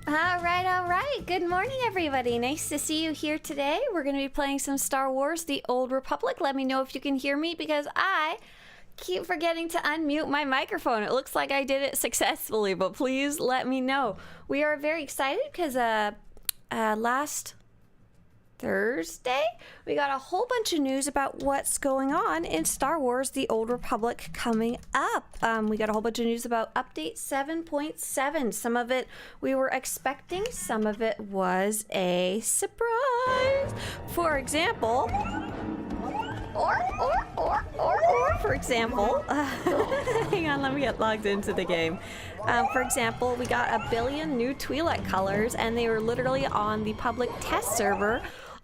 All right. Good morning, everybody. Nice to see you here today. We're going to be playing some Star Wars: The Old Republic. Let me know if you can hear me because I keep forgetting to unmute my microphone. It looks like I did it successfully, but please let me know. We are very excited because last Thursday, we got a whole bunch of news about what's going on in Star Wars: The Old Republic coming up. We got a whole bunch of news about Update 7.7. Some of it we were expecting, some of it was a surprise. For example, for example, hang on, let me get logged into the game. For example, we got 1 billion new Twi'lek colors, and they were literally on the public test server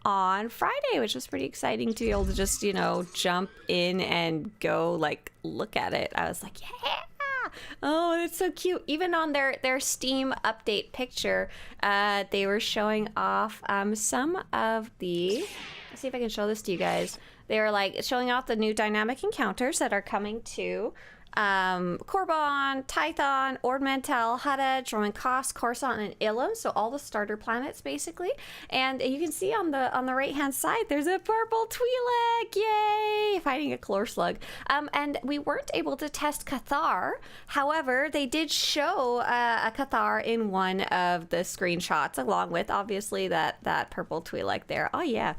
on Friday, which was pretty exciting to be able to just, you know, jump in and go, like, look at it. I was like, yeah! Oh, it's so cute. Even on their Steam update picture, they were showing off some of the... Let's see if I can show this to you guys. They were, like, showing off the new dynamic encounters that are coming to Korriban, Tython, Ord Mantell, Hutta, Roman Kos, Coruscant, and Ilum. So all the starter planets, basically. And you can see on the right hand side, there's a purple Twi'lek, yay! Fighting a Chlor Slug. And we weren't able to test Cathar. However, they did show a Cathar in one of the screenshots, along with obviously that purple Twi'lek there. Oh yeah,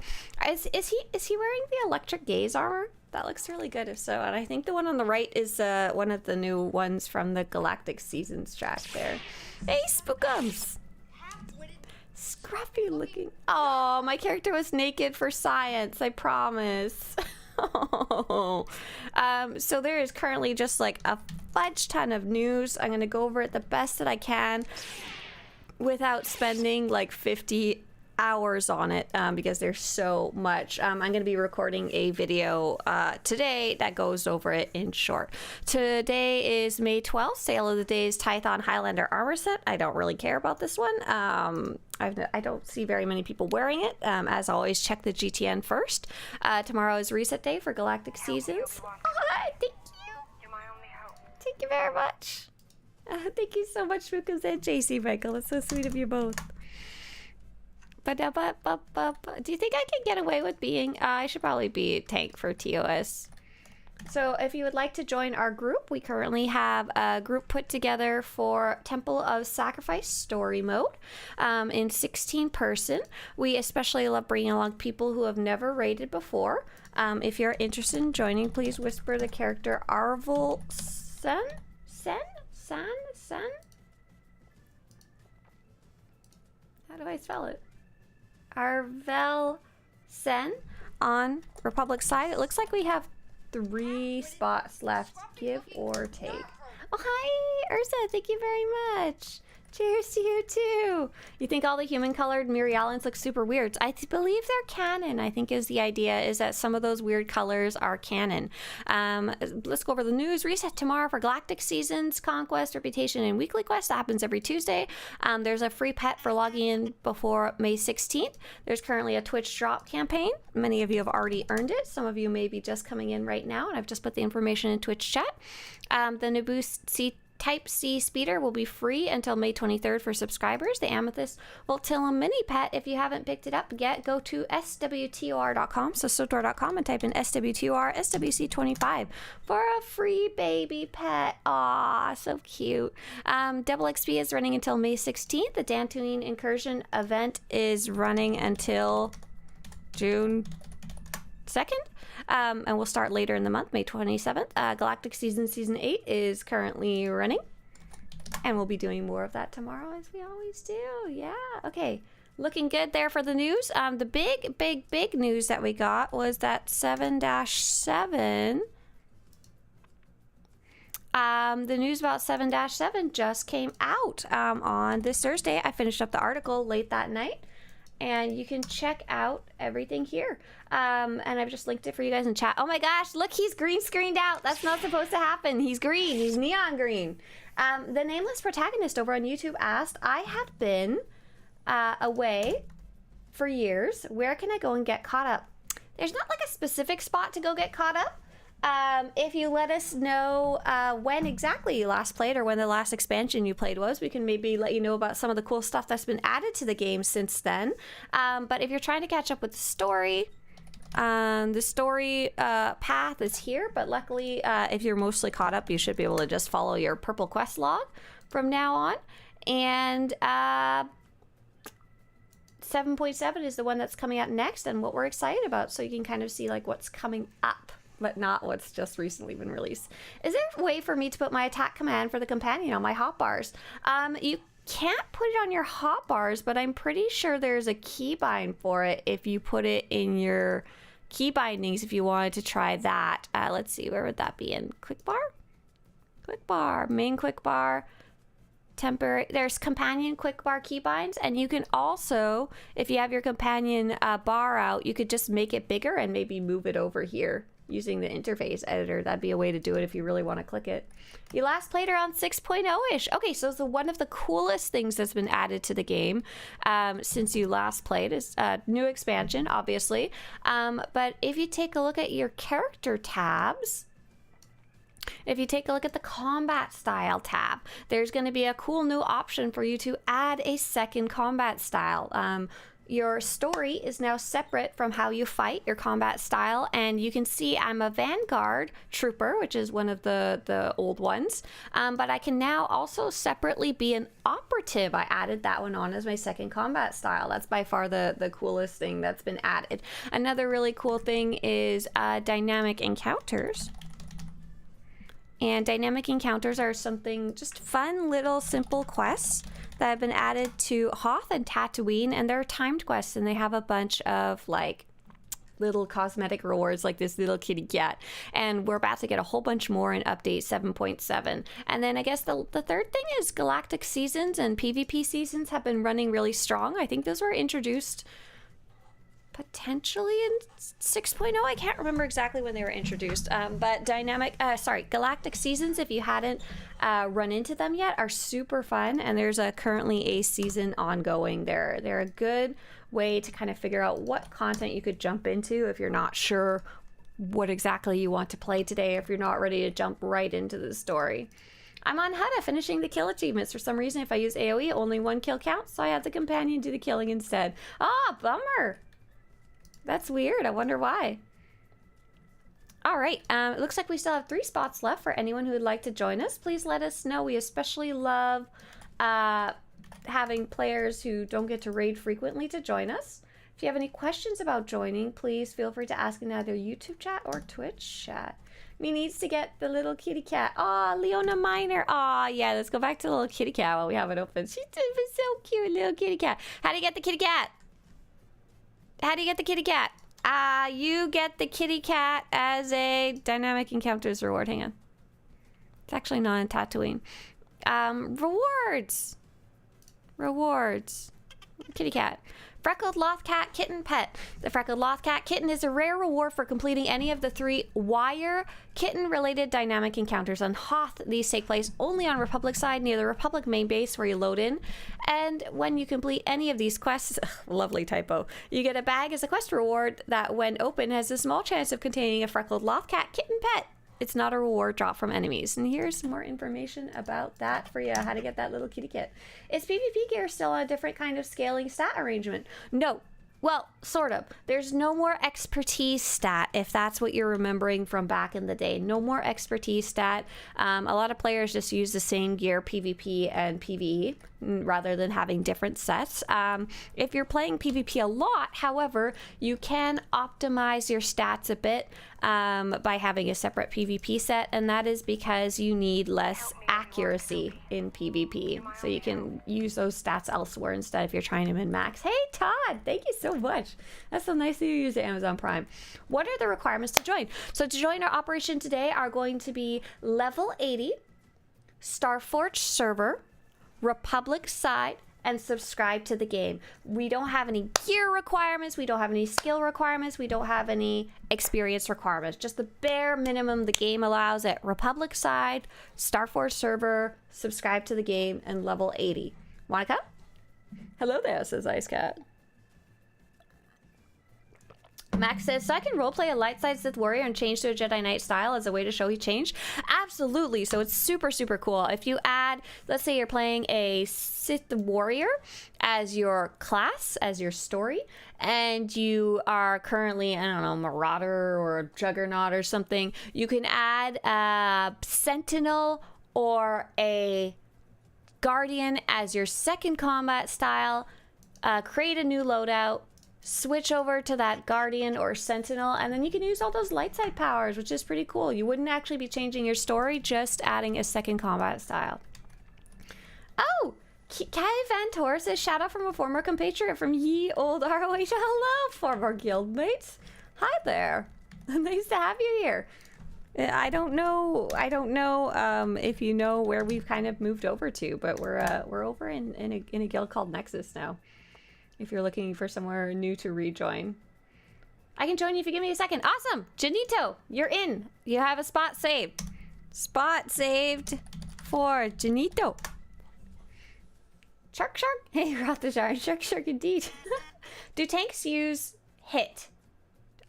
is he wearing the electric gaze armor? That looks really good if so. And I think the one on the right is one of the new ones from the Galactic Seasons track there. Hey, Spookums! Scruffy looking. Oh, my character was naked for science, I promise. Oh. So there is currently just like a fudge ton of news. I'm going to go over it the best that I can without spending like 50 hours on it because there's so much. I'm going to be recording a video today that goes over it in short. Today is May 12th. Sale of the Day's Tython Highlander armor set. I don't really care about this one. I don't see very many people wearing it. As always, check the GTN first. Tomorrow is reset day for Galactic Seasons. Oh, thank you. Thank you very much. Thank you so much, Spookums and JC Michael. That's so sweet of you both. But do you think I can get away with being... I should probably be tank for TOS. So if you would like to join our group, we currently have a group put together for Temple of Sacrifice story mode in 16-person. We especially love bringing along people who have never raided before. If you're interested in joining, please whisper the character Arvel Sen? How do I spell it? Arvel Sen on Republic side. It looks like we have 3 spots left, give or take. Oh, hi, Ursa. Thank you very much. Cheers to you too. You think all the human-colored Mirialans look super weird? I believe they're canon. I think is the idea is that some of those weird colors are canon. Let's go over the news. Reset tomorrow for Galactic Seasons, Conquest, Reputation, and Weekly Quest. That happens every Tuesday. There's a free pet for logging in before May 16th. There's currently a Twitch drop campaign. Many of you have already earned it. Some of you may be just coming in right now, and I've just put the information in Twitch chat. The Naboo Type C speeder will be free until May 23rd for subscribers. The Amethyst Voltillum mini pet, if you haven't picked it up yet, go to SWTOR.com, so SWTOR.com, and type in SWTOR SWC25 for a free baby pet. Aw, so cute. Double XP is running until May 16th. The Dantooine Incursion event is running until June 2nd. And we'll start later in the month, May 27th. Galactic Season 8 is currently running. And we'll be doing more of that tomorrow, as we always do. Yeah, okay. Looking good there for the news. The big news that we got was that 7-7. The news about 7-7 just came out on this Thursday. I finished up the article late that night. And you can check out everything here. And I've just linked it for you guys in chat. Oh my gosh, look, he's green screened out. That's not supposed to happen. He's green. He's neon green. The nameless protagonist over on YouTube asked, I have been away for years. Where can I go and get caught up? There's not like a specific spot to go get caught up. if you let us know when exactly you last played or when the last expansion you played was, we can maybe let you know about some of the cool stuff that's been added to the game since then. But if you're trying to catch up with the story path is here, but luckily if you're mostly caught up, you should be able to just follow your purple quest log from now on. And 7.7 is the one that's coming out next and what we're excited about, so you can kind of see like what's coming up, but not what's just recently been released. Is there a way for me to put my attack command for the companion on my hotbars? You can't put it on your hotbars, but I'm pretty sure there's a keybind for it if you put it in your key bindings if you wanted to try that. Let's see, where would that be? In quick bar? Quick bar, main quick bar, temporary. There's companion quick bar keybinds, and you can also, if you have your companion bar out, you could just make it bigger and maybe move it over here using the interface editor. That'd be a way to do it if you really want to click it. You last played around 6.0-ish. Okay, so one of the coolest things that's been added to the game since you last played is new expansion, obviously. But if you take a look at your character tabs, if you take a look at the combat style tab, there's going to be a cool new option for you to add a second combat style. Your story is now separate from how you fight, your combat style, and you can see I'm a Vanguard trooper, which is one of the old ones, but I can now also separately be an operative. I added that one on as my second combat style. That's by far the coolest thing that's been added. Another really cool thing is dynamic encounters. And dynamic encounters are something just fun little simple quests that have been added to Hoth and Tatooine, and they're timed quests, and they have a bunch of like little cosmetic rewards like this little kitty cat, and we're about to get a whole bunch more in update 7.7. And then I guess the third thing is galactic seasons and PvP seasons have been running really strong. I think those were introduced potentially in 6.0. I can't remember exactly when they were introduced, but galactic seasons, if you hadn't run into them yet, are super fun, and there's currently a season ongoing. They're a good way to kind of figure out what content you could jump into if you're not sure what exactly you want to play today, if you're not ready to jump right into the story. I'm on Hutta finishing the kill achievements. For some reason, if I use AoE, only one kill counts, so I had the companion do the killing instead. Ah, bummer. That's weird. I wonder why. All right. It looks like we still have 3 spots left for anyone who would like to join us. Please let us know. We especially love having players who don't get to raid frequently to join us. If you have any questions about joining, please feel free to ask in either YouTube chat or Twitch chat. Me needs to get the little kitty cat. Aw, Leona Minor. Aw, yeah, let's go back to the little kitty cat while we have it open. She's so cute, little kitty cat. How do you get the kitty cat? How do you get the kitty cat? You get the kitty cat as a dynamic encounters reward. Hang on. It's actually not in Tatooine. Rewards. Rewards. Kitty cat. Freckled Lothcat Kitten Pet. The Freckled Lothcat Kitten is a rare reward for completing any of the 3 wire kitten-related dynamic encounters on Hoth. These take place only on Republic side near the Republic main base where you load in. And when you complete any of these quests, lovely typo, you get a bag as a quest reward that, when open, has a small chance of containing a Freckled Lothcat Kitten Pet. It's not a reward drop from enemies. And here's some more information about that for you, how to get that little kitty kit. Is PvP gear still on a different kind of scaling stat arrangement? No. Well, sort of. There's no more expertise stat, if that's what you're remembering from back in the day. No more expertise stat. A lot of players just use the same gear, PvP and PvE, rather than having different sets. If you're playing PvP a lot, however, you can optimize your stats a bit by having a separate PvP set, and that is because you need less accuracy in PvP. So you can use those stats elsewhere instead if you're trying to min-max. Hey, Todd! Thank you so much. That's so nice that you use Amazon Prime. What are the requirements to join? So to join our operation today are going to be level 80, Starforge server, Republic side, and subscribe to the game. We don't have any gear requirements, we don't have any skill requirements, we don't have any experience requirements. Just the bare minimum the game allows at Republic side, Starforge server, subscribe to the game, and level 80. Wanna come? Hello there, says Ice Cat. Max says, so I can roleplay a light side Sith warrior and change to a Jedi Knight style as a way to show he changed? Absolutely. So it's super, super cool. If you add, let's say you're playing a Sith warrior as your class, as your story, and you are currently, I don't know, Marauder or Juggernaut or something, you can add a Sentinel or a Guardian as your second combat style, create a new loadout, switch over to that Guardian or Sentinel, and then you can use all those light side powers, which is pretty cool. You wouldn't actually be changing your story, just adding a second combat style. Oh, Kai Van Tor says, shout out from a former compatriot from ye old ROH. Hello, former guildmates. Hi there. Nice to have you here. I don't know if you know where we've kind of moved over to, but we're over in a guild called Nexus now. If you're looking for somewhere new to rejoin. I can join you if you give me a second. Awesome! Janito, you're in. You have a spot saved. Spot saved for Janito. Shark shark? Hey, Rothashar. Shark shark indeed. Do tanks use hit?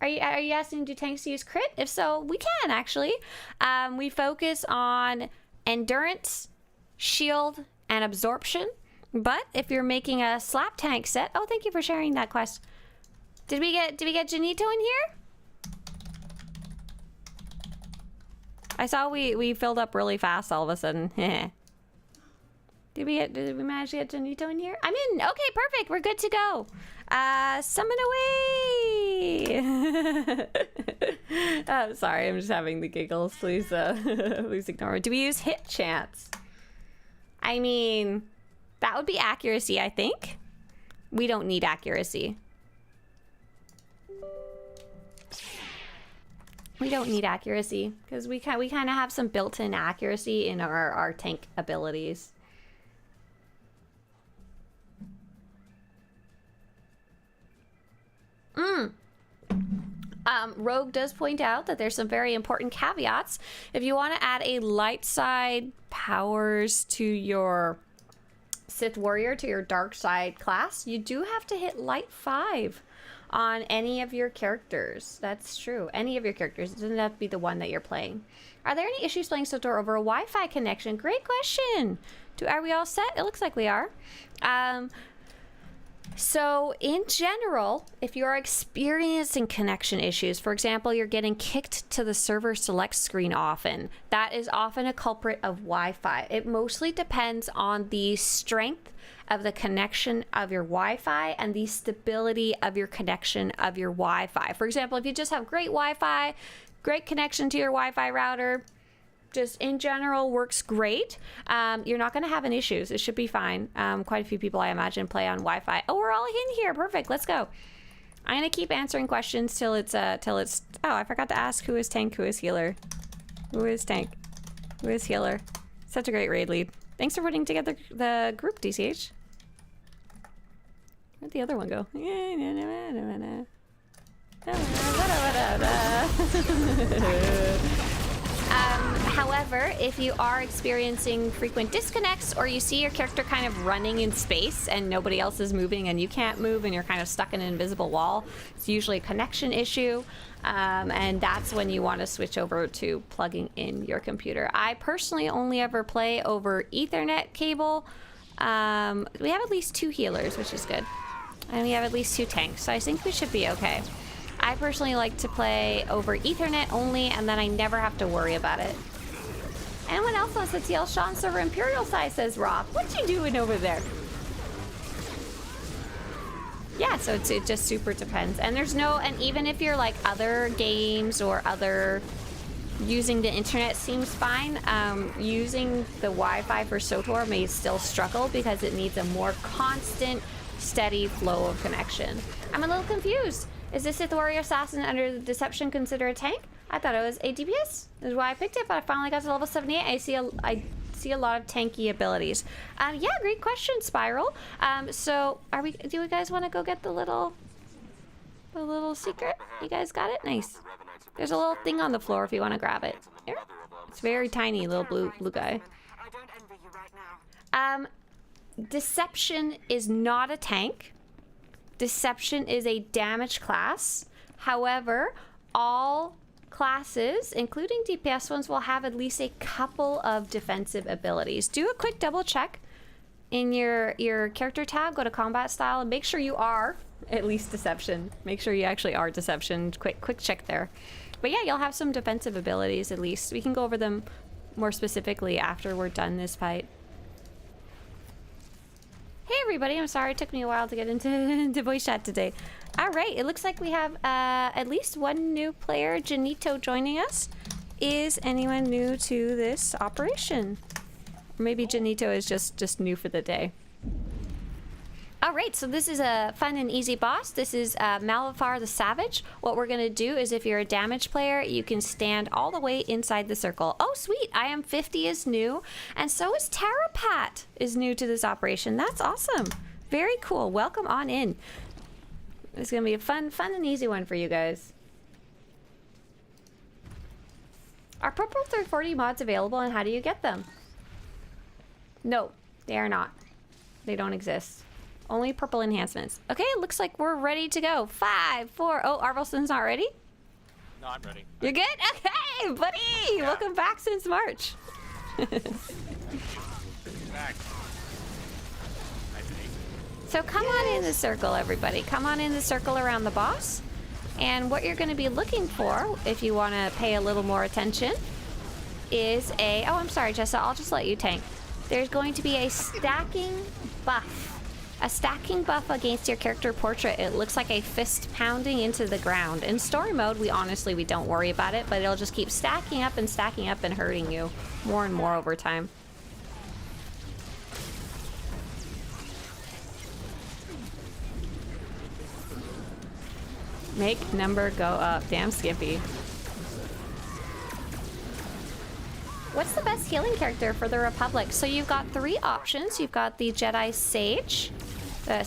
Are you asking, do tanks use crit? If so, we can actually. We focus on endurance, shield, and absorption. But if you're making a slap tank set, oh, thank you for sharing that quest. Did we get Janito in here? I saw we filled up really fast all of a sudden. Did we manage to get Janito in here? I'm in. Okay, perfect. We're good to go. Summon away. I'm sorry, I'm just having the giggles. Please, please ignore me. Do we use hit chance? I mean, that would be accuracy, I think. We don't need accuracy. We don't need accuracy because we kind of have some built-in accuracy in our tank abilities. Rogue does point out that there's some very important caveats. If you want to add a light side powers to your Sith warrior, to your dark side class, you do have to hit light 5 on any of your characters. That's true. Any of your characters. It doesn't have to be the one that you're playing. Are there any issues playing SWTOR over a Wi-Fi connection? Great question. Are we all set? It looks like we are. So in general, if you're experiencing connection issues, for example, you're getting kicked to the server select screen often, that is often a culprit of Wi-Fi. It mostly depends on the strength of the connection of your Wi-Fi and the stability of your connection of your Wi-Fi. For example, if you just have great Wi-Fi, great connection to your Wi-Fi router, just in general works great, you're not going to have any issues. It should be fine. Quite a few people, I imagine, play on Wi-Fi. Oh, we're all in here. Perfect. Let's go. I'm going to keep answering questions till it's oh, I forgot to ask who is tank, who is healer. Who is tank? Who is healer? Such a great raid lead. Thanks for putting together the group, DCH. Where'd the other one go? However, if you are experiencing frequent disconnects or you see your character kind of running in space and nobody else is moving and you can't move and you're kind of stuck in an invisible wall, it's usually a connection issue, and that's when you want to switch over to plugging in your computer. I personally only ever play over Ethernet cable. We have at least 2 healers, which is good. And we have at least 2 tanks, so I think we should be okay. I personally like to play over Ethernet only, and then I never have to worry about it. Anyone else wants to TL Sean server Imperial size, says Rob. What you doing over there? Yeah, so it just super depends. And there's no, and even if you're like other games or other, using the internet seems fine. Using the Wi-Fi for SWTOR may still struggle because it needs a more constant, steady flow of connection. I'm a little confused. Is this Sith Warrior Assassin under the Deception considered a tank? I thought it was a DPS. That's why I picked it, but I finally got to level 78. I see a lot of tanky abilities. Yeah, great question, Spiral. So do you guys want to go get the little secret? You guys got it? Nice. There's a little thing on the floor if you want to grab it. Here. It's very tiny, little blue guy. Deception is not a tank. Deception is a damage class. However, all classes, including DPS ones, will have at least a couple of defensive abilities. Do a quick double check in your character tab, go to combat style, and make sure you are at least deception. Make sure you actually are deception. Quick check there. But yeah, you'll have some defensive abilities at least. We can go over them more specifically after we're done this fight. Hey everybody, I'm sorry it took me a while to get into voice chat today. All right, it looks like we have at least one new player, Janito, joining us. Is anyone new to this operation? Or maybe Janito is just new for the day. All right, so this is a fun and easy boss. This is Malafar the Savage. What we're gonna do is if you're a damage player, you can stand all the way inside the circle. Oh, sweet, I am 50 is new, and so is Tarapat is new to this operation. That's awesome. Very cool, welcome on in. It's gonna be a fun and easy one for you guys. Are purple 340 mods available and how do you get them? No, they are not. They don't exist. Only purple enhancements. Okay, it looks like we're ready to go. 5, 4. Oh, Arvelson's not ready? No, I'm ready. You're good? Okay, buddy! Yeah. Welcome back since March. Back. So come on in the circle, everybody. Come on in the circle around the boss. And what you're going to be looking for, if you want to pay a little more attention, is a... Oh, I'm sorry, Jessa. I'll just let you tank. There's going to be a stacking buff. A stacking buff against your character portrait. It looks like a fist pounding into the ground. In story mode, we don't worry about it, but it'll just keep stacking up and hurting you more and more over time. Make number go up. Damn Skippy. What's the best healing character for the Republic? So you've got 3 options. You've got the Jedi Sage. Yeah, the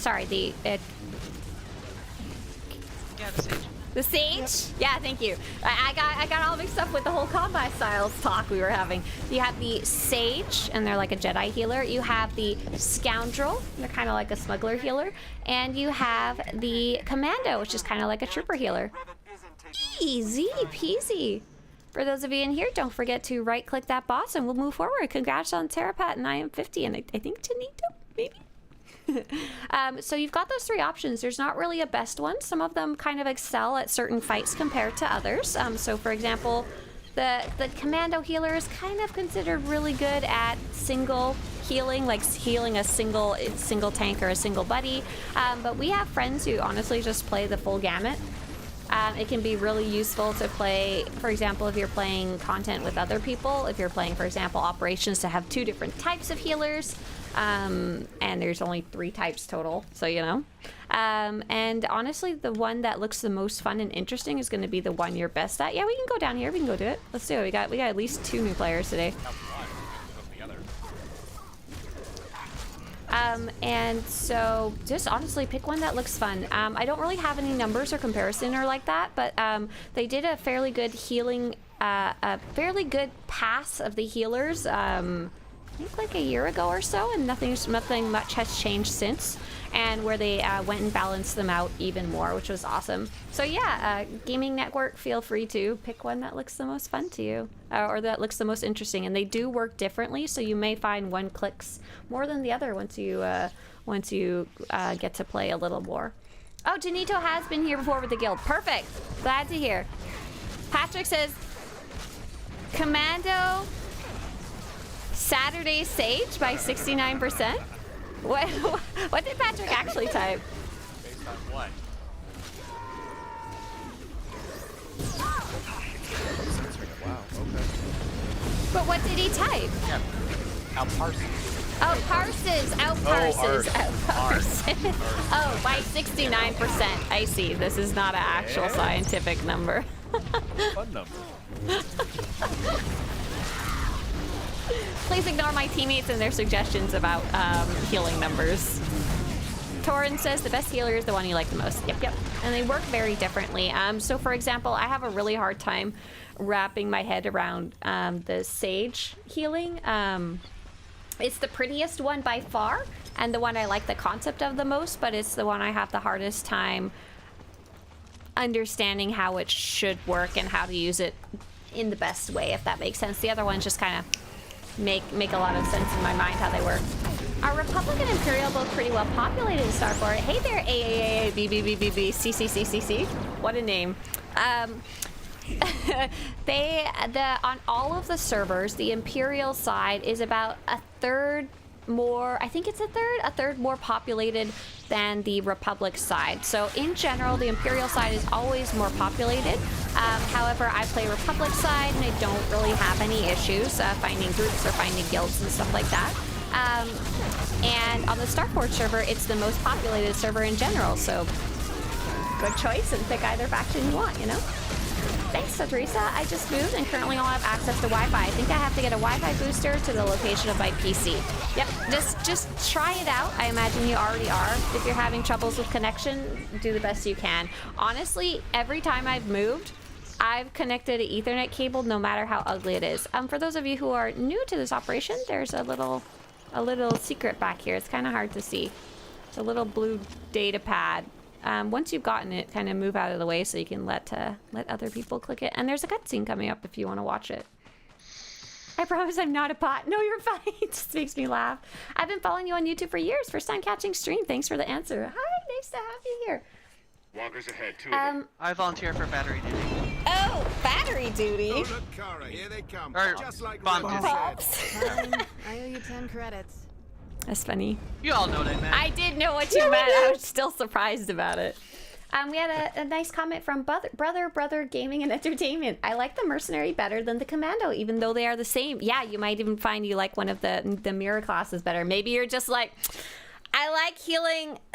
Sage. The Sage? Yep. Yeah, thank you. I got all mixed up with the whole combat styles talk we were having. You have the Sage, and they're like a Jedi healer. You have the Scoundrel, they're kind of like a smuggler healer. And you have the Commando, which is kind of like a trooper healer. Easy peasy. For those of you in here, don't forget to right-click that boss, and we'll move forward. Congrats on Tarapat, and I am 50, and I think Janito, maybe? So you've got those 3 options. There's not really a best one. Some of them kind of excel at certain fights compared to others. So for example, the Commando healer is kind of considered really good at single healing, like healing a single tank or a single buddy. But we have friends who honestly just play the full gamut. It can be really useful to play, for example, if you're playing content with other people, if you're playing, for example, operations, to have 2 different types of healers. And there's only 3 types total, so you know. And honestly, the one that looks the most fun and interesting is going to be the one you're best at. Yeah, we can go down here. We can go do it. Let's do it. We got at least 2 new players today. And so just honestly pick one that looks fun. I don't really have any numbers or comparison or like that, but they did a fairly good healing, a fairly good pass of the healers. I think like a year ago or so, and nothing much has changed since, and where they went and balanced them out even more, which was awesome. So yeah, Gaming Network, feel free to pick one that looks the most fun to you, or that looks the most interesting, and they do work differently, so you may find one clicks more than the other once you get to play a little more. Oh, Janito has been here before with the guild. Perfect. Glad to hear. Patrick says, Commando Saturday Sage by 69%? What did Patrick actually type? Based on what? Wow, okay. But what did he type? Yeah. Outparses. Outparses. Outparses. Oh, by 69%. I see. This is not an actual scientific number. Fun number. Please ignore my teammates and their suggestions about healing numbers. Torin says the best healer is the one you like the most. Yep. And they work very differently. So for example, I have a really hard time wrapping my head around the Sage healing. It's the prettiest one by far, and the one I like the concept of the most, but it's the one I have the hardest time understanding how it should work and how to use it in the best way, if that makes sense. The other ones just kind of make a lot of sense in my mind how they work. Are Republic and Imperial both pretty well populated in Starport? Hey there, AAAA, BBBBB, CCCCC. What a name. On all of the servers, the Imperial side is about a third more, I think it's a third more populated than the Republic side. So in general, the Imperial side is always more populated. However, I play Republic side and I don't really have any issues finding groups or finding guilds and stuff like that. And on the Starport server, it's the most populated server in general, so good choice and pick either faction you want, you know? Thanks, Swtorista. I just moved and currently only have access to Wi-Fi. I think I have to get a Wi-Fi booster to the location of my PC. Yep, just try it out. I imagine you already are. If you're having troubles with connection, do the best you can. Honestly, every time I've moved, I've connected an Ethernet cable, no matter how ugly it is. For those of you who are new to this operation, there's a little secret back here. It's kind of hard to see. It's a little blue data pad. Once you've gotten it, kind of move out of the way so you can let other people click it. And there's a cutscene coming up if you want to watch it. I promise I'm not a bot. No, you're fine. It just makes me laugh. I've been following you on YouTube for years. First time catching stream. Thanks for the answer. Hi, nice to have you here. Walkers ahead, two of them. I volunteer for battery duty. Oh, battery duty. Oh, look, Kara, here they come. Or Just like bomb Rebel duty. said. I owe you 10 credits. That's funny. You all know what I meant. I did know what you meant. I was still surprised about it. We had a nice comment from Brother Gaming and Entertainment. I like the Mercenary better than the Commando, even though they are the same. Yeah, you might even find you like one of the mirror classes better. Maybe you're just like, I like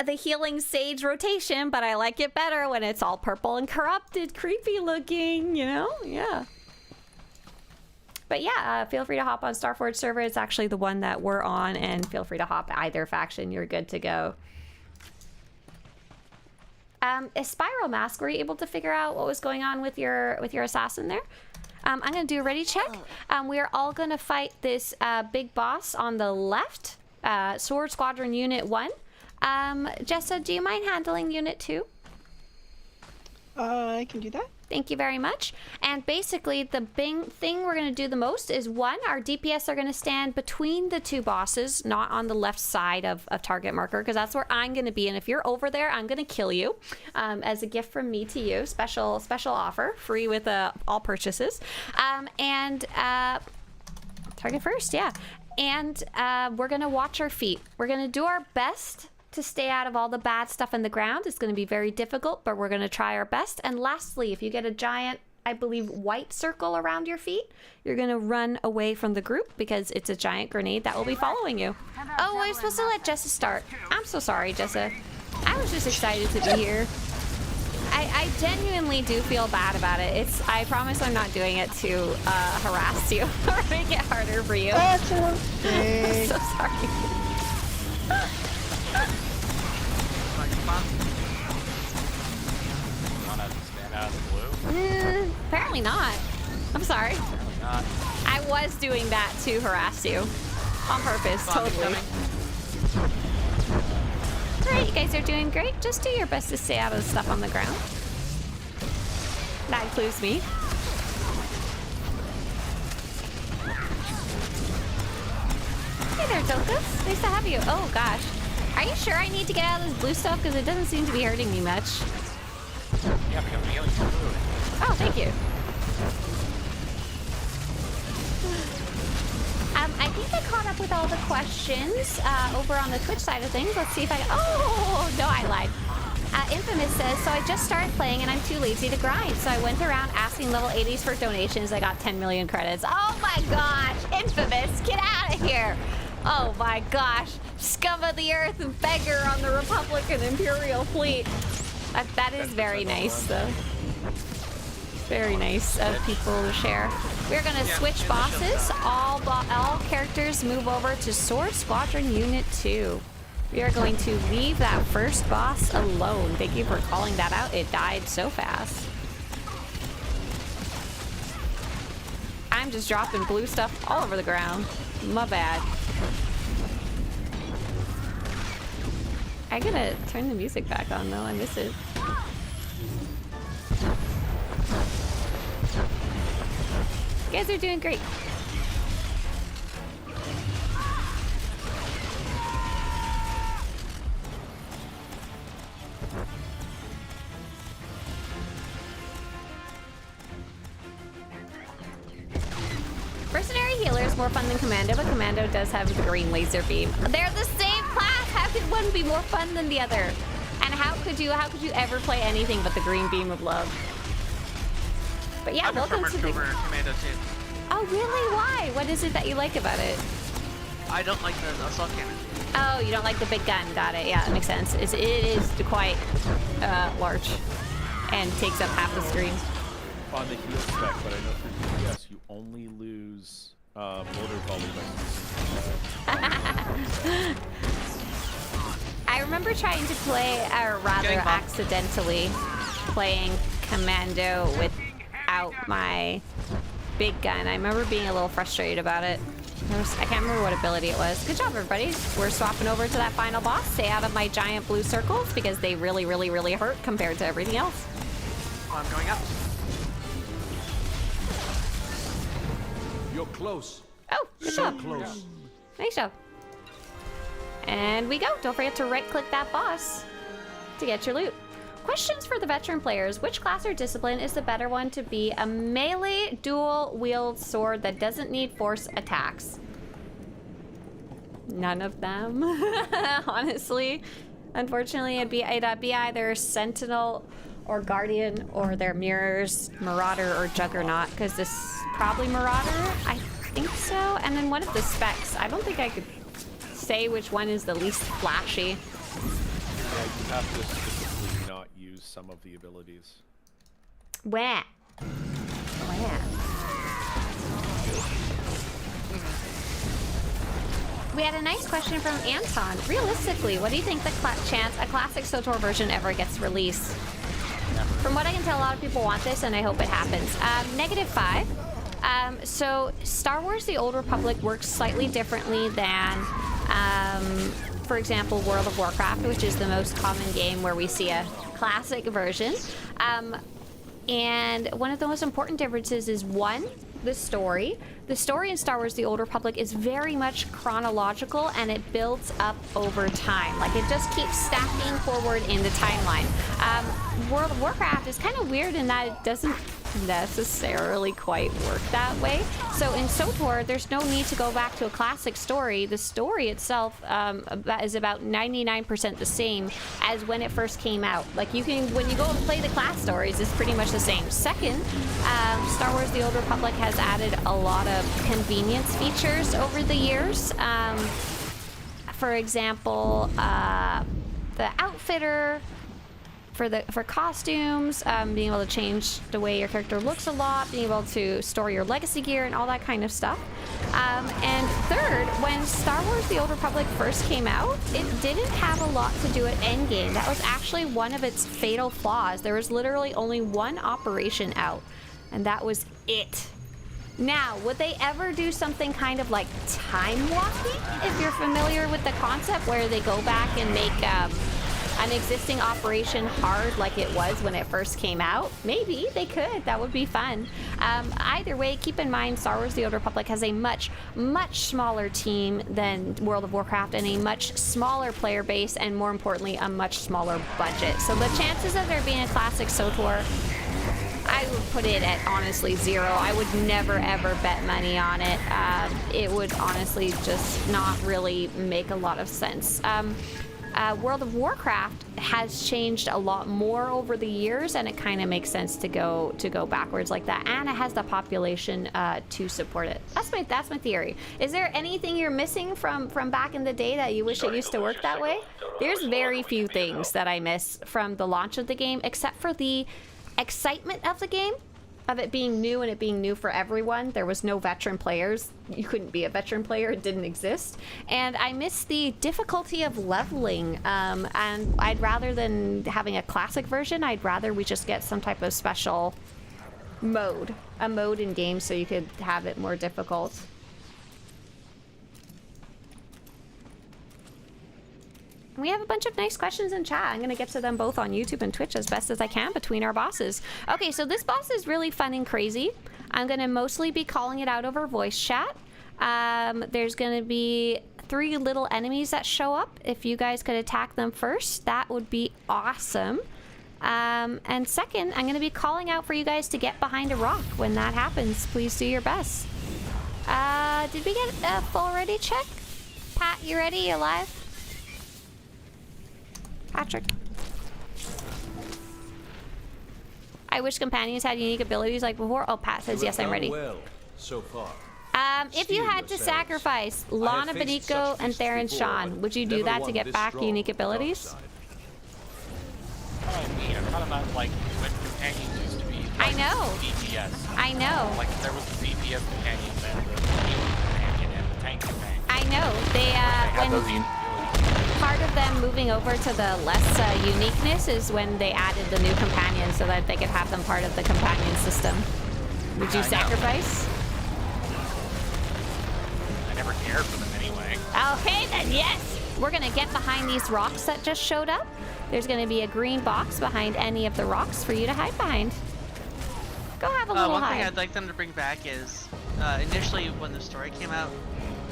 the healing Sage rotation, but I like it better when it's all purple and corrupted, creepy looking, you know? Yeah. But yeah, feel free to hop on Starforge server. It's actually the one that we're on, and feel free to hop either faction. You're good to go. A Spiral Mask, were you able to figure out what was going on with your assassin there? I'm gonna do a ready check. We are all gonna fight this big boss on the left, Sword Squadron Unit 1. Jessa, do you mind handling Unit 2? I can do that. Thank you very much. And basically, the big thing we're going to do the most is, one, our DPS are going to stand between the two bosses, not on the left side of target marker, because that's where I'm going to be. And if you're over there, I'm going to kill you as a gift from me to you. Special offer, free with all purchases. Target first, yeah. And we're going to watch our feet. We're going to do our best to stay out of all the bad stuff in the ground. It's going to be very difficult, but we're going to try our best. And lastly, if you get a giant, I believe, white circle around your feet, you're going to run away from the group because it's a giant grenade that will be following you. Oh, I was supposed to let Jessa start. I'm so sorry, Jessa. I was just excited to be here. I genuinely do feel bad about it. I promise I'm not doing it to harass you or make it harder for you. That's okay. I'm so sorry. Stand out of the blue? Apparently not. I'm sorry. Apparently not. I was doing that to harass you. On purpose, totally. Alright, you guys are doing great. Just do your best to stay out of the stuff on the ground. That includes me. Hey there, Tokus. Nice to have you. Oh, gosh. Are you sure I need to get out of this blue stuff? Because it doesn't seem to be hurting me much. Yeah, we have healing fluid. Oh, thank you. I think I caught up with all the questions over on the Twitch side of things. Let's see if I... Oh, no, I lied. Infamous says, so I just started playing and I'm too lazy to grind. So I went around asking level 80s for donations. I got 10 million credits. Oh my gosh, Infamous, get out of here. Oh my gosh, scum of the earth and beggar on the Republican Imperial fleet. That is very nice, though. Very nice of people to share. We're gonna switch bosses. All characters move over to Sword Squadron Unit 2. We are going to leave that first boss alone. Thank you for calling that out. It died so fast. I'm just dropping blue stuff all over the ground. My bad. I gotta turn the music back on though. I miss it. You guys are doing great. Mercenary Healer is more fun than Commando, but Commando does have the green laser beam. They're the same class! How could one be more fun than the other? And how could you ever play anything but the green beam of love? But yeah, welcome to the... Commando too. Oh really? Why? What is it that you like about it? I don't like the assault cannon. Oh, you don't like the big gun. Got it. Yeah, that makes sense. It is quite large and takes up half the screen. On the heal spec, but I know for DPS you only lose mortar volley by I remember trying to play, or rather accidentally playing Commando without my big gun. I remember being a little frustrated about it. I can't remember what ability it was. Good job, everybody. We're swapping over to that final boss. Stay out of my giant blue circles because they really, really, really hurt compared to everything else. Oh, I'm going up. You're close. Oh, good So job. close. Nice job. And we go. Don't forget to right-click that boss to get your loot. Questions for the veteran players. Which class or discipline is the better one to be a melee dual-wield sword that doesn't need force attacks? None of them, honestly. Unfortunately, it'd be either Sentinel or Guardian or their mirrors, Marauder or Juggernaut, because this is probably Marauder, I think so. And then one of the specs. I don't think I could say which one is the least flashy. Yeah, you have to specifically not use some of the abilities. Where? We had a nice question from Anton. Realistically, what do you think the chance a classic SWTOR version ever gets released? From what I can tell, a lot of people want this, and I hope it happens. -5. So Star Wars The Old Republic works slightly differently than, for example, World of Warcraft, which is the most common game where we see a classic version. And one of the most important differences is, one, the story. The story in Star Wars The Old Republic is very much chronological, and it builds up over time. Like, it just keeps stacking forward in the timeline. World of Warcraft is kind of weird in that it doesn't necessarily quite work that way. So in SWTOR, there's no need to go back to a classic story. The story itself is about 99% the same as when it first came out. Like, when you go and play the class stories, it's pretty much the same. Second, Star Wars The Old Republic has added a lot of convenience features over the years. For example, the outfitter, for costumes, being able to change the way your character looks a lot, being able to store your legacy gear and all that kind of stuff. And third, when Star Wars The Old Republic first came out, it didn't have a lot to do at endgame. That was actually one of its fatal flaws. There was literally only one operation out, and that was it. Now, would they ever do something kind of like time walking, if you're familiar with the concept, where they go back and make an existing operation hard like it was when it first came out? Maybe they could. That would be fun. Either way, keep in mind Star Wars The Old Republic has a much, much smaller team than World of Warcraft, and a much smaller player base, and more importantly, a much smaller budget. So the chances of there being a classic SWTOR, I would put it at honestly 0. I would never ever bet money on it. It would honestly just not really make a lot of sense. World of Warcraft has changed a lot more over the years, and it kind of makes sense to go backwards like that, and it has the population to support it. That's my theory. Is there anything you're missing from back in the day that you wish it used to work that way? There's very few things that I miss from the launch of the game, except for the excitement of the game, of it being new and it being new for everyone. There was no veteran players. You couldn't be a veteran player. It didn't exist. And I miss the difficulty of leveling. And I'd rather than having a classic version, I'd rather we just get some type of special mode. A mode in game so you could have it more difficult. We have a bunch of nice questions in chat. I'm gonna get to them both on YouTube and Twitch as best as I can between our bosses. Okay, so this boss is really fun and crazy. I'm gonna mostly be calling it out over voice chat. There's gonna be 3 little enemies that show up. If you guys could attack them first, that would be awesome. And second, I'm gonna be calling out for you guys to get behind a rock. When that happens, please do your best. Did we get a full ready check? Pat, you ready? You alive? Patrick. I wish companions had unique abilities like before. Oh, Pat says yes, I'm ready. Well, so far. If you had to sacrifice Lana, Beniko, and Theron Sean, would you do that to get back unique abilities? I mean, I'm talking about like when companions used to be. I Like, know. DPS. I know. Like there was the DPS companions and the healing companion and the tank companion. I know. They Had those when unique abilities. part of them moving over to the less uniqueness is when they added the new companions so that they could have them part of the companion system. Would you I know. sacrifice? I never cared for them anyway. Okay, then yes. We're gonna get behind these rocks that just showed up. There's gonna be a green box behind any of the rocks for you to hide behind. Go have a little One hide. thing I'd like them to bring back is, initially when the story came out,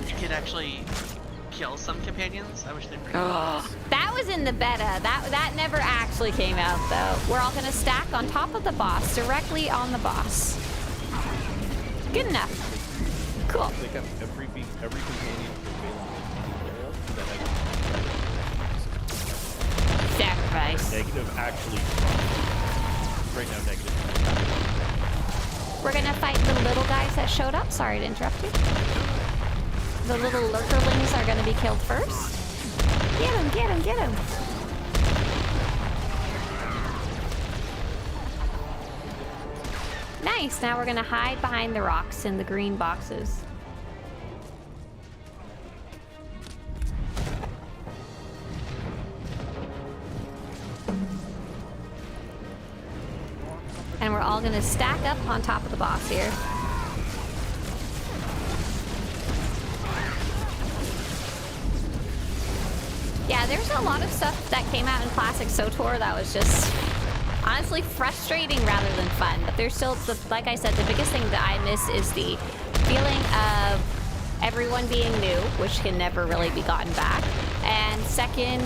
you could actually kill some companions. I wish they'd bring Oh, that was in the beta. That never actually came out though. We're all gonna stack on top of the boss, directly on the boss. Good enough. Cool. They got every companion available that Sacrifice. negative actually right now negative. We're gonna fight the little guys that showed up. Sorry to interrupt you. The little lurkerlings are gonna be killed first. Get him, get him, get him. Nice, now we're gonna hide behind the rocks in the green boxes. And we're all gonna stack up on top of the boss here. Yeah, there's a lot of stuff that came out in Classic SWTOR that was just honestly frustrating rather than fun. But there's still, like I said, the biggest thing that I miss is the feeling of everyone being new, which can never really be gotten back. And second,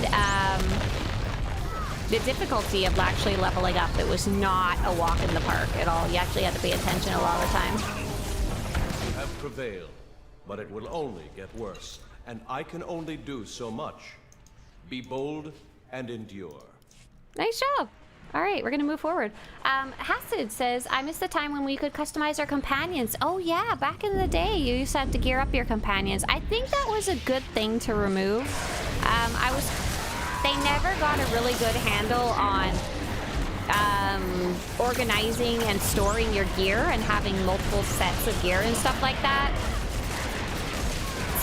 the difficulty of actually leveling up. It was not a walk in the park at all. You actually had to pay attention a lot of the time. You have prevailed, but it will only get worse, and I can only do so much. Be bold and endure. Nice job. All right, we're gonna move forward. Hasid says, I miss the time when we could customize our companions. Oh yeah, back in the day, you used to have to gear up your companions. I think that was a good thing to remove. They never got a really good handle on organizing and storing your gear and having multiple sets of gear and stuff like that.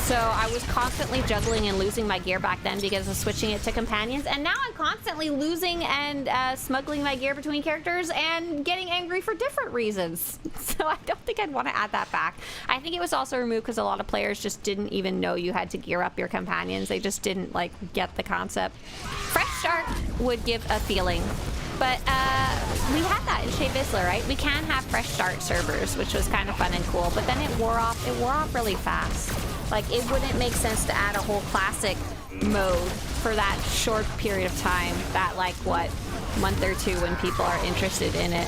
So I was constantly juggling and losing my gear back then because of switching it to companions. And now I'm constantly losing and smuggling my gear between characters and getting angry for different reasons. So I don't think I'd want to add that back. I think it was also removed because a lot of players just didn't even know you had to gear up your companions. They just didn't like get the concept. Fresh Start would give a feeling. But we had that in Shea Vizsla, right? We can have Fresh Start servers, which was kind of fun and cool. But then it wore off. It wore off really fast. Like, it wouldn't make sense to add a whole classic mode for that short period of time. That, like, what, month or two when people are interested in it.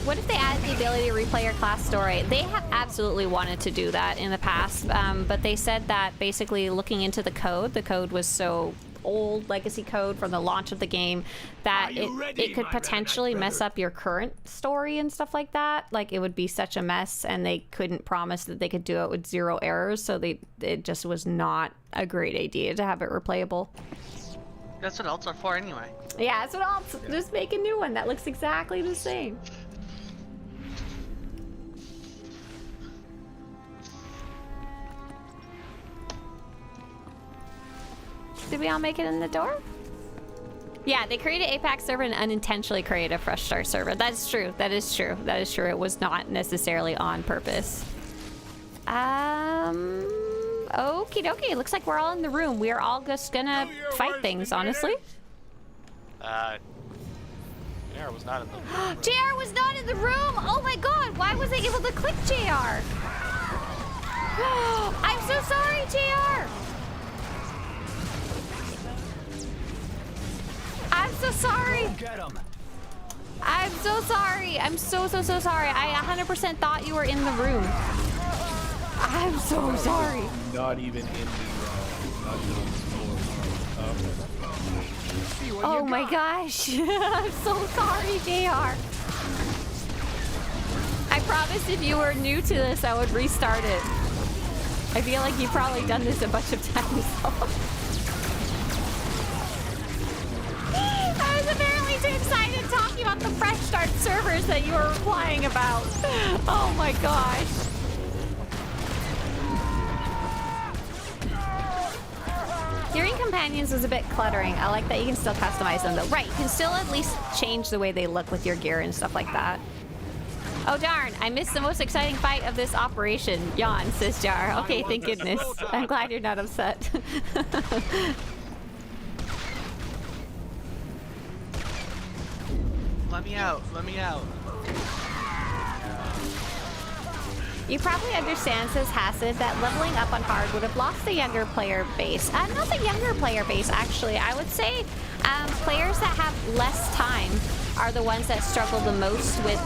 What if they added the ability to replay your class story? They have absolutely wanted to do that in the past, but they said that basically looking into the code was so old legacy code from the launch of the game that it could potentially mess up your current story and stuff like that. Like, it would be such a mess, and they couldn't promise that they could do it with 0 errors, so it just was not a great idea to have it replayable. That's what alts are for anyway. Yeah, that's what alts. Just make a new one that looks exactly the same. Did we all make it in the door? Yeah, they created Apex server and unintentionally created a Fresh Start server. That's true. That is true. That is true. It was not necessarily on purpose. Okie dokie. Looks like we're all in the room. We are all just gonna fight things, honestly. JR was not in the JR was not in the room! Oh my god, why was I able to click JR? I'm so sorry, JR! I'm so sorry! I'm so sorry! I'm so sorry. I 100% thought you were in the room. I'm so sorry. Not even in the Oh my gosh. I'm so sorry, JR. I promise if you were new to this, I would restart it. I feel like you've probably done this a bunch of times. I was apparently too excited talking about the fresh start servers that you were replying about. Oh my gosh. Hearing companions was a bit cluttering. I like that you can still customize them though. Right, you can still at least change the way they look with your gear and stuff like that. Oh darn, I missed the most exciting fight of this operation. Yawn, says Jar. Okay, thank goodness. I'm glad you're not upset. Let me out. Let me out. You probably understand, says Hasid, that leveling up on hard would have lost the younger player base. Not the younger player base, actually. I would say players that have less time are the ones that struggle the most with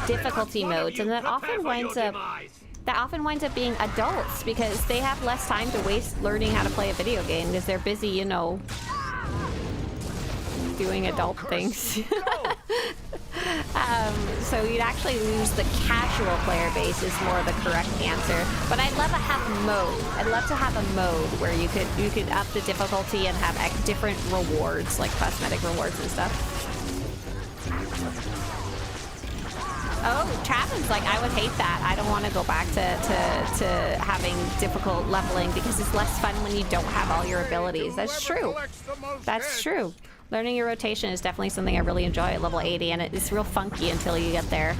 difficulty modes, and that often winds up being adults because they have less time to waste learning how to play a video game because they're busy, you know, doing adult things. So you'd actually lose the casual player base is more the correct answer. But I'd love to have a mode. I'd love to have a mode where you could up the difficulty and have different rewards, like cosmetic rewards and stuff. Oh, Travin's like, I would hate that. I don't want to go back to having difficult leveling because it's less fun when you don't have all your abilities. That's true. That's true. Learning your rotation is definitely something I really enjoy at level 80, and it's real funky until you get there.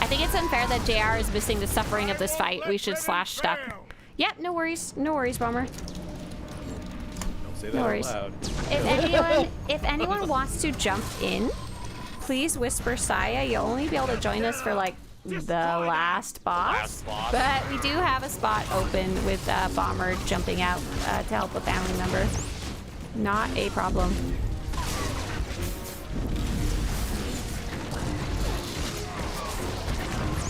I think it's unfair that JR is missing the suffering of this fight. We should slash stuck. Yep, no worries. No worries, Bomber. Don't say that No out worries. loud. If anyone wants to jump in, please whisper Saya. You'll only be able to join us for like the last boss. But we do have a spot open with Bomber jumping out to help a family member. Not a problem.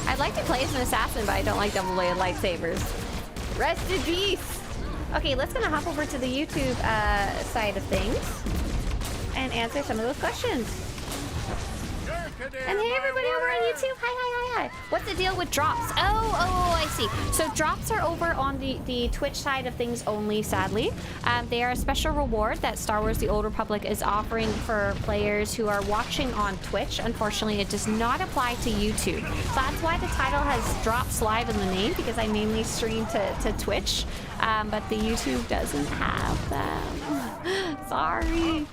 I'd like to play as an assassin, but I don't like double-bladed lightsabers. Rest in peace! Okay, let's gonna hop over to the YouTube side of things and answer some of those questions. And hey everybody over on YouTube, hi. What's the deal with drops? Oh, I see. So drops are over on the Twitch side of things only, sadly. They are a special reward that Star Wars The Old Republic is offering for players who are watching on Twitch. Unfortunately, it does not apply to YouTube. So that's why the title has drops live in the name, because I mainly stream to Twitch. But the YouTube doesn't have them. Sorry.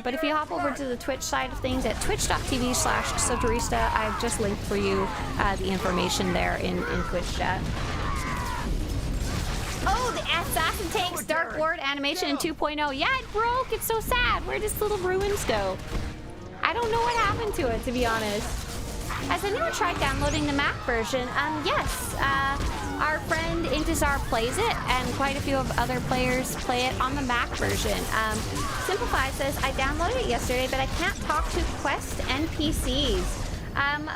But if you hop over to the Twitch side of things at twitch.tv/Swtorista, I've just linked for you the information there in Twitch chat. Oh, the Assassin Tank's Dark Ward animation in 2.0. Yeah, it broke. It's so sad. Where does little ruins go? I don't know what happened to it, to be honest. Has anyone tried downloading the Mac version? Yes. Our friend Intizar plays it, and quite a few of other players play it on the Mac version. Simplify says, I downloaded it yesterday, but I can't talk to Quest NPCs.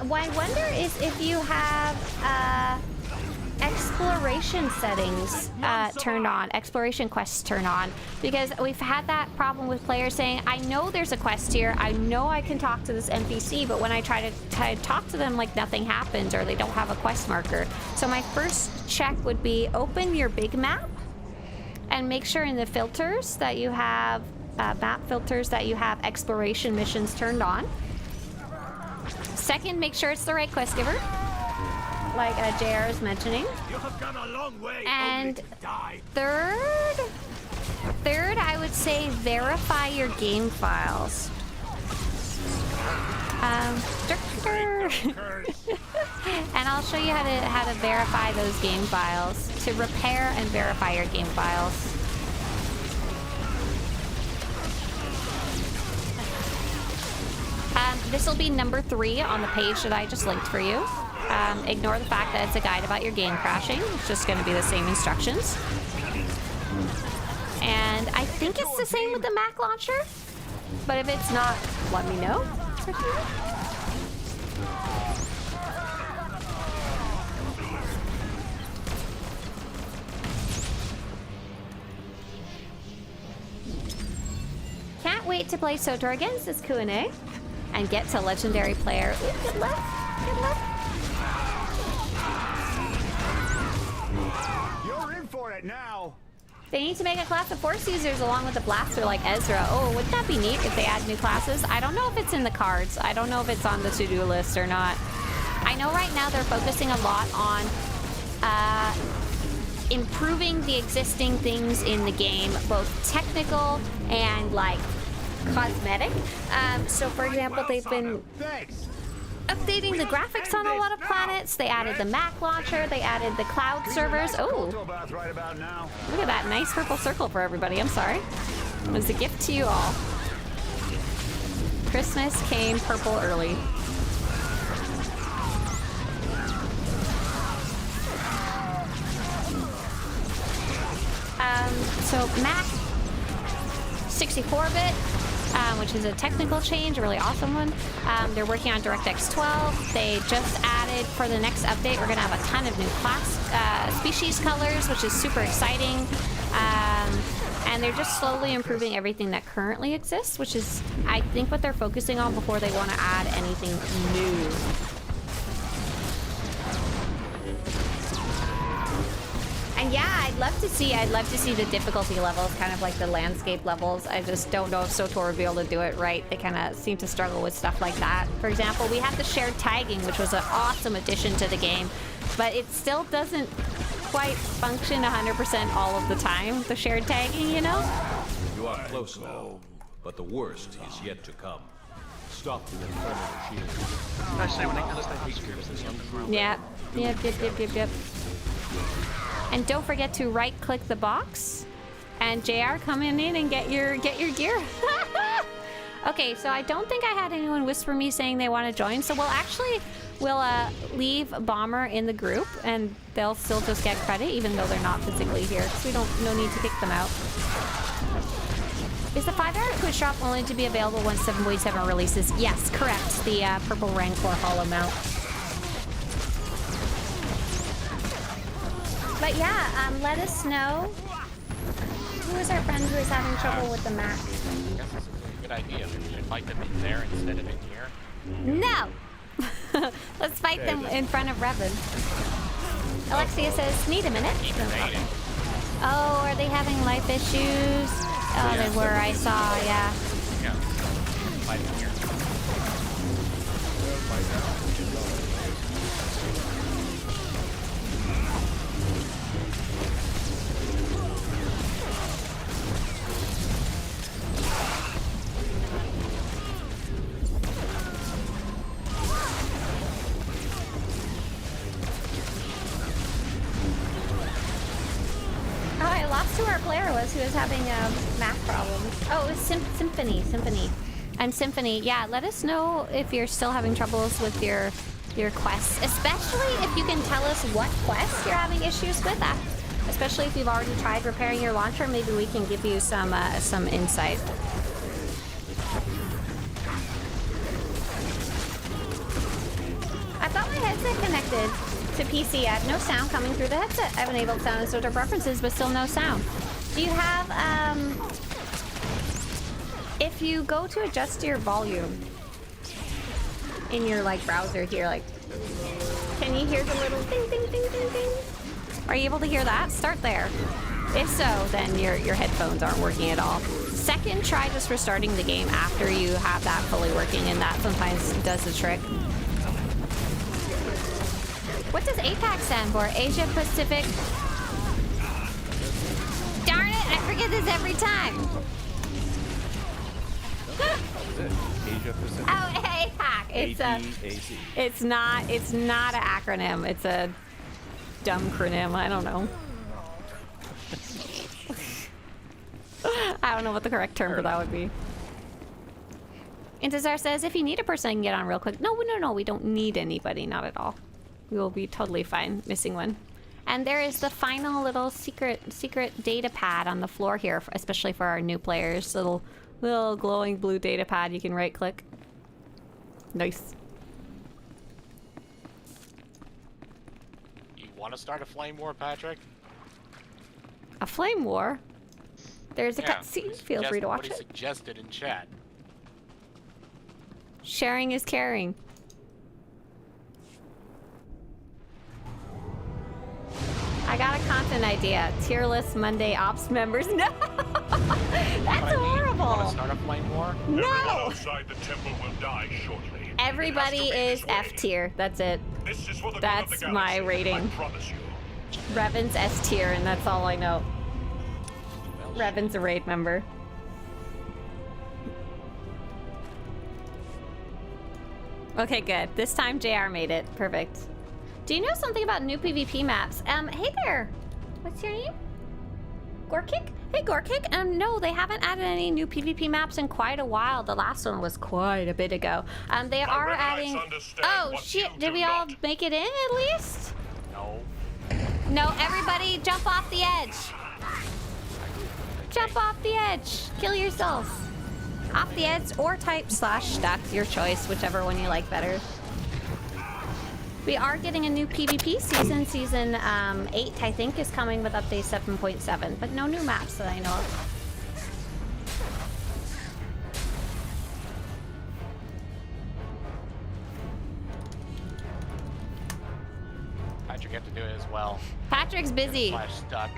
What I wonder is if you have exploration settings turned on, exploration quests turned on, because we've had that problem with players saying, I know there's a quest here, I know I can talk to this NPC, but when I try to talk to them, like nothing happens, or they don't have a quest marker. So my first check would be open your big map and make sure in the filters that you have map filters that you have exploration missions turned on. Second, make sure it's the right quest giver, like JR is mentioning. You have gone a long way. And third, I would say verify your game files. And I'll show you how to verify those game files, to repair and verify your game files. This will be number 3 on the page that I just linked for you. Ignore the fact that it's a guide about your game crashing. It's just going to be the same instructions. And I think it's the same with the Mac launcher. But if it's not, let me know. Can't wait to play SWTOR again, says Q&A. And get to legendary player. Ooh, good luck. Good luck. You're in for it now. They need to make a class of Force users along with a blaster like Ezra. Oh, wouldn't that be neat if they add new classes? I don't know if it's in the cards. I don't know if it's on the to-do list or not. I know right now they're focusing a lot on improving the existing things in the game, both technical and like cosmetic. So for example, they've been updating the graphics on a lot of planets. They added the Mac launcher. They added the cloud servers. Oh, look at that nice purple circle for everybody. I'm sorry. It was a gift to you all. Christmas came purple early. So Mac 64-bit. Which is a technical change, a really awesome one. They're working on DirectX 12. They just added, for the next update, we're going to have a ton of new class species colors, which is super exciting. And they're just slowly improving everything that currently exists, which is, I think, what they're focusing on before they want to add anything new. And yeah, I'd love to see the difficulty levels, kind of like the landscape levels. I just don't know if SWTOR would be able to do it right. They kind of seem to struggle with stuff like that. For example, we have the shared tagging, which was an awesome addition to the game, but it still doesn't quite function 100% all of the time, the shared tagging, you know? You are close now, but the worst is yet to come. Stop the infernal shield. Actually, when it comes to hatred, there's something wrong. Yeah. Yep. And don't forget to right-click the box. And JR, come in and get your gear. Okay, so I don't think I had anyone whisper me saying they want to join. So we'll leave Bomber in the group, and they'll still just get credit even though they're not physically here. So no need to kick them out. Is the 5-hour Twitch drop only to be available when 7.7 releases? Yes, correct. The purple Rancor hollow mount. But yeah, let us know. Who is our friend who is having trouble with the Mac? I guess this is a good idea. We should fight them in there instead of in here. No! Let's fight them in front of Revan. Alexia says, need a minute. Oh, are they having life issues? Oh, they were, I saw, yeah. Yeah. Fight in here. Who our player was who was having Mac problems. Oh, it was Symphony. And Symphony, yeah, let us know if you're still having troubles with your quests, especially if you can tell us what quests you're having issues with. Especially if you've already tried repairing your launcher, maybe we can give you some insight. I've got my headset connected to PC. I have no sound coming through the headset. I've enabled sound and SWTOR preferences, but still no sound. Do you have, if you go to adjust your volume in your, like, browser here, like, can you hear the little ding, ding, ding, ding, ding? Are you able to hear that? Start there. If so, then your headphones aren't working at all. Second, try just restarting the game after you have that fully working, and that sometimes does the trick. What does APAC stand for? Asia Pacific. Darn it, I forget this every time. Is it Asia Pacific? Oh, APAC. It's a. APAC. It's not. It's not an acronym. It's a dumb acronym. I don't know. I don't know what the correct term for that would be. Intezar says, if you need a person, I can get on real quick. No, we don't need anybody. Not at all. We will be totally fine missing one. And there is the final little secret data pad on the floor here, especially for our new players. Little glowing blue data pad you can right click. Nice. You want to start a flame war, Patrick? A flame war? There's a Yeah, cutscene. Feel free to watch what he it. suggested in chat. Sharing is caring. I got a content idea. Tier list Monday ops members. No! That's horrible! Want to start a flame war? Everyone No! outside the temple will die shortly. Everybody It has to be is this way. F tier. That's it. This is for the good of That's the my galaxy, rating. I promise you. Revan's S tier, and that's all I know. Well, Revan's a raid member. Okay, good. This time JR made it. Perfect. Do you know something about new PvP maps? Hey there. What's your name? Gorkick? Hey, Gorkick. No, they haven't added any new PvP maps in quite a while. The last one was quite a bit ago. They are Red Knights adding... understand Oh, what shit. you Did do we all not. make it in, at least? no. No, everybody jump off the edge. Jump off the edge. Kill yourselves. Off the edge or type /stuck, your choice, whichever one you like better. We are getting a new PvP season. Season 8, I think, is coming with update 7.7, but no new maps that I know of. Patrick had to do it as well. Patrick's busy. Slash stuck.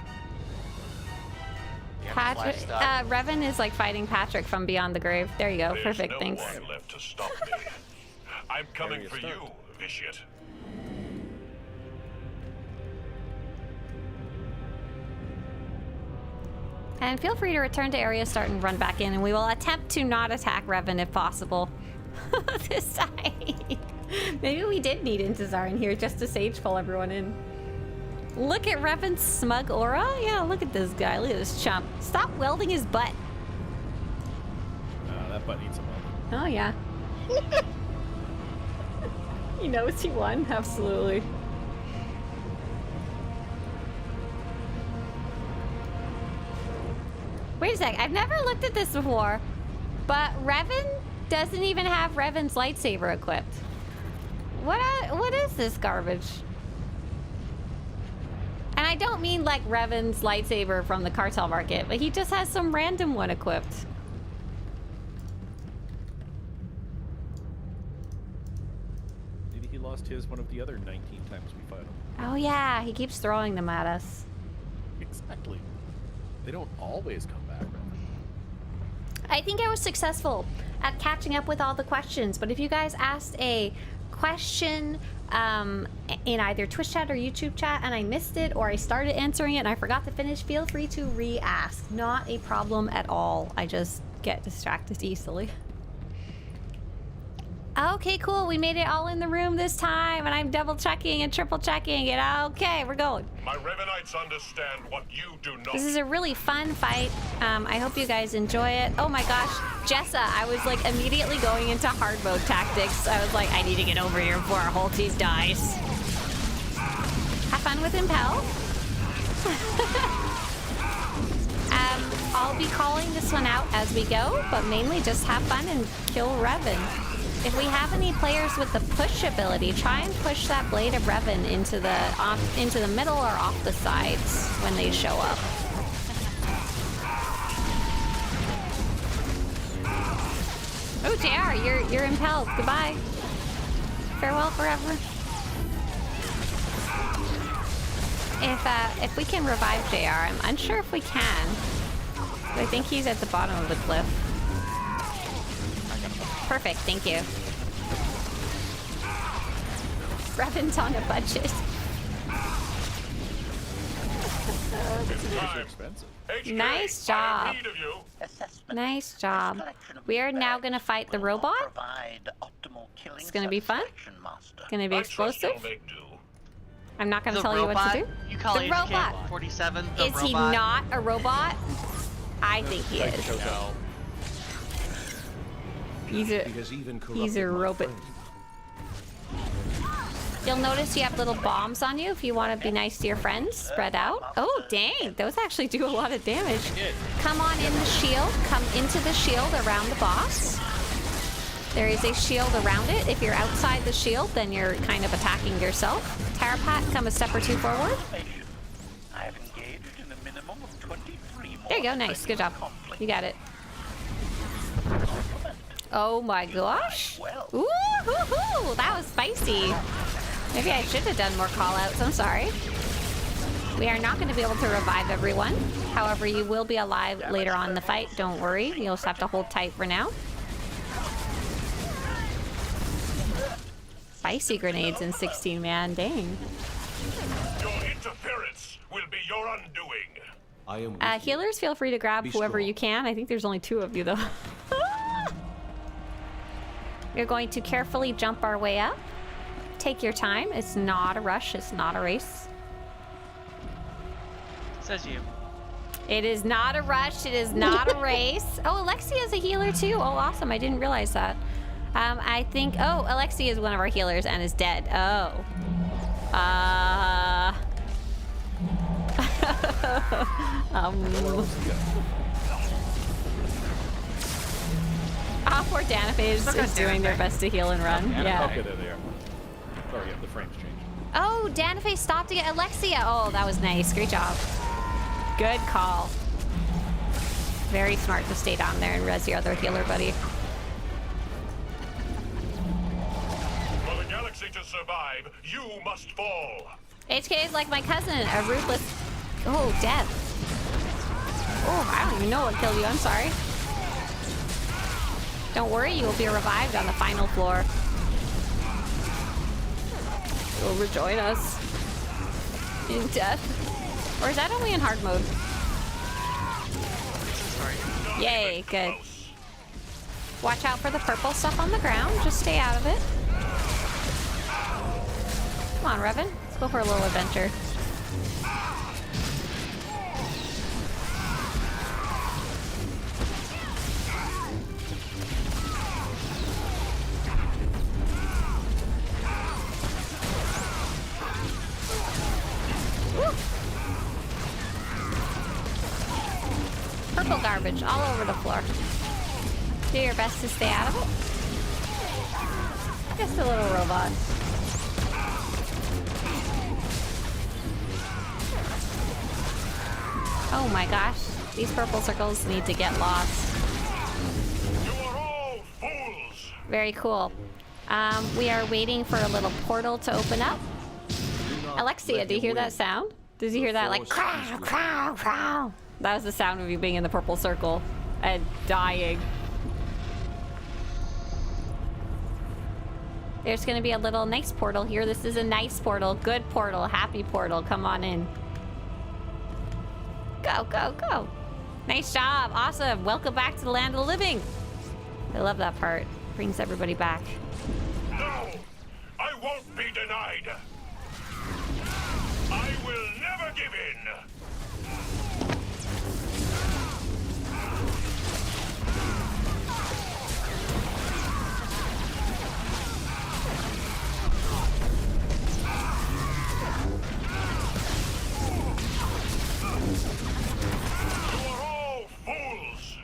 Yeah, Patrick, slash stuck. Revan is like fighting Patrick from beyond the grave. There you go. There's Perfect. no Thanks. one left to stop me. I'm coming Area for start. you, Vitiate. And feel free to return to area start and run back in, and we will attempt to not attack Revan if possible. This time. Maybe we did need Intezar in here just to sage pull everyone in. Look at Revan's smug aura. Yeah, look at this guy. Look at this chump. Stop welding his butt. That butt needs some help. Oh, yeah. He knows he won. Absolutely. Wait a sec. I've never looked at this before, but Revan doesn't even have Revan's lightsaber equipped. What is this garbage? And I don't mean like Revan's lightsaber from the cartel market, but he just has some random one equipped. Maybe he lost his one of the other 19 times we fight him. Oh yeah, he keeps throwing them at us. Exactly. They don't always come back, man. I think I was successful at catching up with all the questions, but if you guys asked a question in either Twitch chat or YouTube chat and I missed it, or I started answering it and I forgot to finish, feel free to re-ask. Not a problem at all. I just get distracted easily. Okay, cool. We made it all in the room this time, and I'm double checking and triple checking it. Okay, we're going. My Revenites understand what you do not. This is a really fun fight. I hope you guys enjoy it. Oh my gosh, Jessa, I was like immediately going into hard mode tactics. I was like, I need to get over here before our whole team dies. Have fun with Impel. I'll be calling this one out as we go, but mainly just have fun and kill Revan. If we have any players with the push ability, try and push that blade of Revan into the middle or off the sides when they show up. Oh, JR, you're impelled. Goodbye. Farewell forever. If we can revive JR, I'm unsure if we can. I think he's at the bottom of the cliff. Perfect, thank you. Revan's on a budget. It's expensive. HK, Nice I job. have need of you. Assessment. Nice This job. collection of We are now feedback going to fight the will not robot. provide optimal killing It's going to be fun. satisfaction, Master. Going to be I trust explosive. you'll make do. I'm not going to The tell you what robot? to do. You call The robot. HK-47 the Is robot? he not a robot? I think he is. No. He's He a. has even He's a corrupted my robot. friend. You'll notice you have little bombs on you if you want to be nice to your friends. Spread out. Oh, dang. Those actually do a lot of damage. Come on in the shield. Come into the shield around the boss. There is a shield around it. If you're outside the shield, then you're kind of attacking yourself. Tarapat, come a step or two forward. I have engaged in a minimum of 23 more There you go. Nice. Good job. You got it. Oh my gosh. Ooh, hoo, hoo. That was spicy. Maybe I should have done more call-outs. I'm sorry. We are not going to be able to revive everyone. However, you will be alive later on in the fight. Don't worry. You'll just have to hold tight for now. Spicy grenades in 16, man. Dang. Your interference will be your undoing. I am with you. Healers, feel free to grab Be whoever strong. you can. I think there's only 2 of you, though. We're going to carefully jump our way up. Take your time. It's not a rush. It's not a race. Says you. It is not a rush. It is not a race. Oh, Alexia is a healer too. Oh, awesome. I didn't realize that. I think... Oh, Alexia is one of our healers and is dead. Oh. Poor Danaphase is doing their best to heal and run. Yeah. Okay, there they are. Sorry, yeah, the frames changed. Oh, Danaphase stopped to get Alexia. Oh, that was nice. Great job. Good call. Very smart to stay down there and res your other healer buddy. For the galaxy to survive, you must fall. HK is like my cousin, a ruthless... Oh, death. Oh, I don't even know what killed you. I'm sorry. Don't worry, you will be revived on the final floor. You'll rejoin us in death. Or is that only in hard mode? Sorry. Yay, good. Watch out for the purple stuff on the ground. Just stay out of it. Come on, Revan. Let's go for a little adventure. Woo. Purple garbage all over the floor. Do your best to stay out of it. Just a little robot. Oh my gosh, these purple circles need to get lost. You are all fools. Very cool. We are waiting for a little portal to open up. Alexia, do you hear that sound? Did you hear that like crow, crow, crow? That was the sound of you being in the purple circle and dying. There's gonna be a little nice portal here. This is a nice portal, good portal, happy portal. Come on in. Go, go, go. Nice job. Awesome. Welcome back to the land of the living. I love that part. Brings everybody back. No, I won't be denied. I will never give in. You are all fools.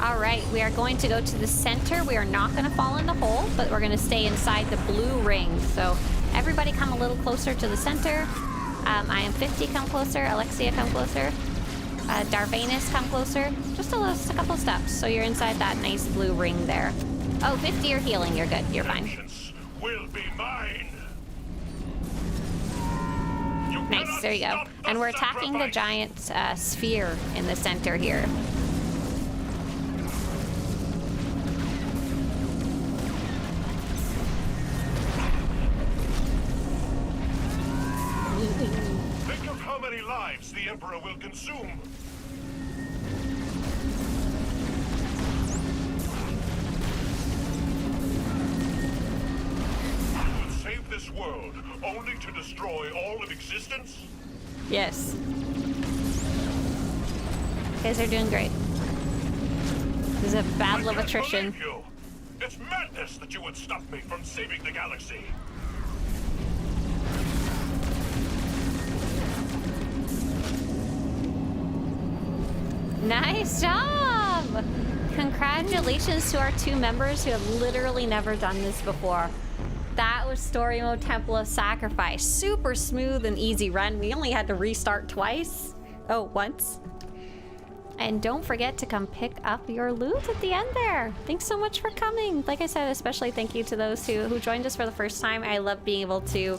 All right, we are going to go to the center. We are not going to fall in the hole, but we're going to stay inside the blue ring. So everybody come a little closer to the center. I am 50, come closer. Alexia, come closer. Darvanus, come closer. Just a couple steps. So you're inside that nice blue ring there. Oh, 50, you're healing. You're good. You're fine. Vengeance will be mine. You Nice, cannot there you go. stop the And we're attacking the sacrifice. giant sphere in the center here. Think of how many lives the Emperor will consume. this world only to destroy all of existence? Yes. You guys are doing great. There's a battle of I can't attrition. believe you. It's madness that you would stop me from saving the galaxy. Nice job! Congratulations to our 2 members who have literally never done this before. That was Story Mode Temple of Sacrifice. Super smooth and easy run. We only had to restart twice. Oh, once. And don't forget to come pick up your loot at the end there. Thanks so much for coming. Like I said, especially thank you to those who joined us for the first time. I love being able to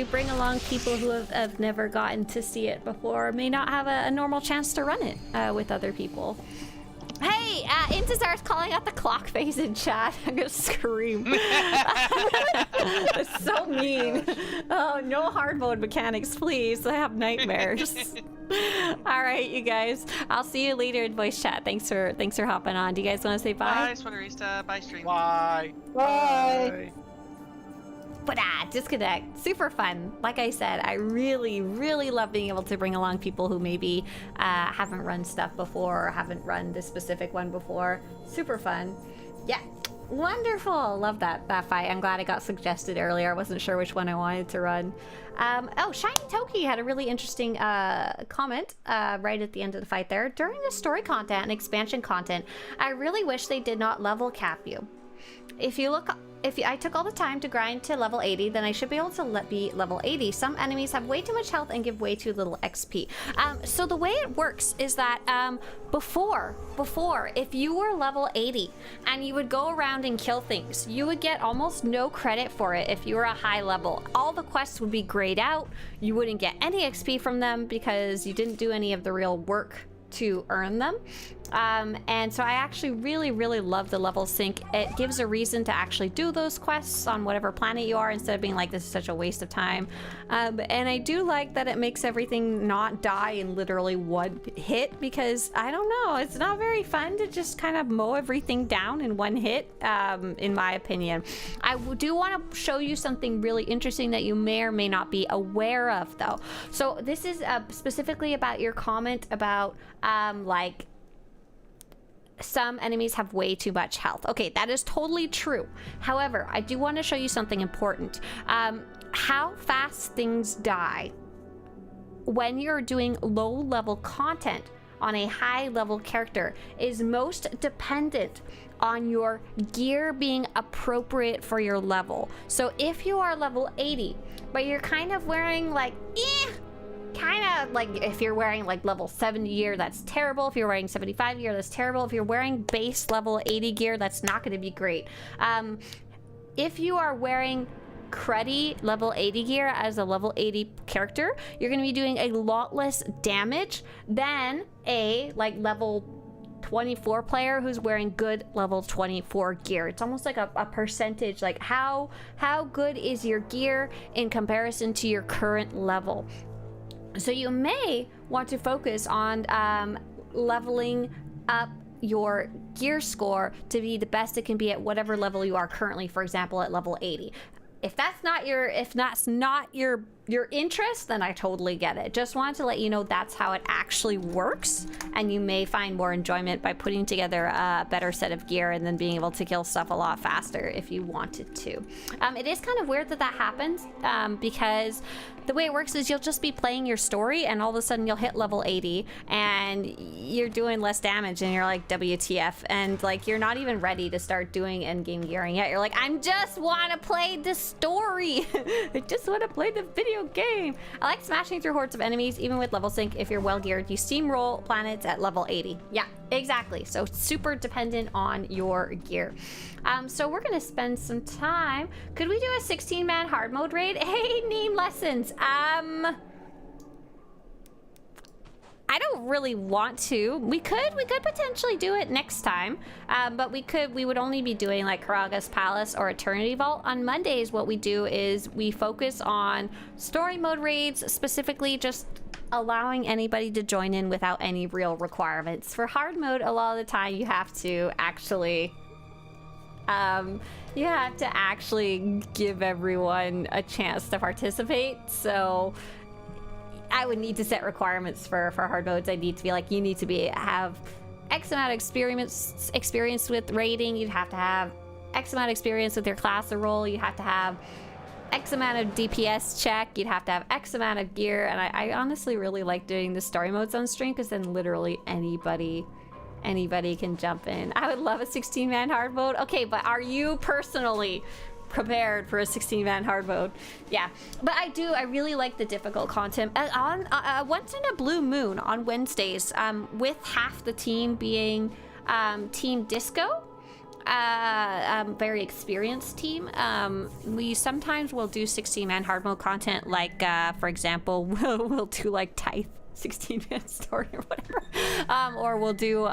bring along people who have never gotten to see it before, may not have a normal chance to run it with other people. Hey, Intezar's calling out the clock face in chat. I'm gonna scream. That's so mean. Oh, no hard mode mechanics, please. I have nightmares. All right, you guys. I'll see you later in voice chat. Thanks for hopping on. Do you guys want to say bye? Bye, Swtorista. Bye, stream. Bye. Bye. But disconnect. Super fun. Like I said, I really, really love being able to bring along people who maybe haven't run stuff before or haven't run this specific one before. Super fun. Yeah. Wonderful. Love that fight. I'm glad it got suggested earlier. I wasn't sure which one I wanted to run. Oh, Shiny Toki had a really interesting comment right at the end of the fight there. During the story content and expansion content, I really wish they did not level cap you. If I took all the time to grind to level 80, then I should be able to be level 80. Some enemies have way too much health and give way too little XP. So the way it works is that before, if you were level 80 and you would go around and kill things, you would get almost no credit for it if you were a high level. All the quests would be grayed out. You wouldn't get any XP from them because you didn't do any of the real work to earn them. And so I actually really, really love the level sync. It gives a reason to actually do those quests on whatever planet you are instead of being like, this is such a waste of time. And I do like that it makes everything not die in literally one hit, because I don't know, it's not very fun to just kind of mow everything down in one hit, in my opinion. I do want to show you something really interesting that you may or may not be aware of though. So this is specifically about your comment about like some enemies have way too much health. Okay, that is totally true. However, I do want to show you something important. How fast things die when you're doing low level content on a high level character is most dependent on your gear being appropriate for your level. So if you are level 80, but you're kind of wearing like, kind of like, if you're wearing like level 70 gear, that's terrible. If you're wearing 75 gear, that's terrible. If you're wearing base level 80 gear, that's not going to be great. If you are wearing cruddy level 80 gear as a level 80 character, you're going to be doing a lot less damage than a like level 24 player who's wearing good level 24 gear. It's almost like a percentage, like how good is your gear in comparison to your current level. So you may want to focus on leveling up your gear score to be the best it can be at whatever level you are currently, for example, at level 80. If that's not your interest, then I totally get it. Just wanted to let you know that's how it actually works, and you may find more enjoyment by putting together a better set of gear and then being able to kill stuff a lot faster if you wanted to. It is kind of weird that happens because the way it works is you'll just be playing your story and all of a sudden you'll hit level 80 and you're doing less damage and you're like, WTF, and like you're not even ready to start doing endgame gearing yet. You're like, I just want to play the story. I just want to play the video game. I like smashing through hordes of enemies even with level sync. If you're well geared, you steamroll planets at level 80. Yeah, exactly. So super dependent on your gear. So we're gonna spend some time. Could we do a 16-man hard mode raid? Hey, name lessons. I don't really want to. We could potentially do it next time, but we would only be doing like Karaga's Palace or Eternity Vault. On Mondays, what we do is we focus on story mode raids, specifically just allowing anybody to join in without any real requirements. For hard mode, a lot of the time you have to actually you have to actually give everyone a chance to participate. So I would need to set requirements for hard modes. I need to be like, you need to have X amount of experience with raiding. You'd have to have X amount of experience with your class or role. You have to have X amount of DPS check. You'd have to have X amount of gear. And I honestly really like doing the story modes on stream, because then literally anybody can jump in. I would love a 16-man hard mode. Okay, but are you personally prepared for a 16-man hard mode? Yeah, but I really like the difficult content. On once in a blue moon on Wednesdays, with half the team being Team Disco, very experienced team. We sometimes will do 16-man hard mode content, like for example, we'll do like Tithe 16-man story or whatever, or we'll do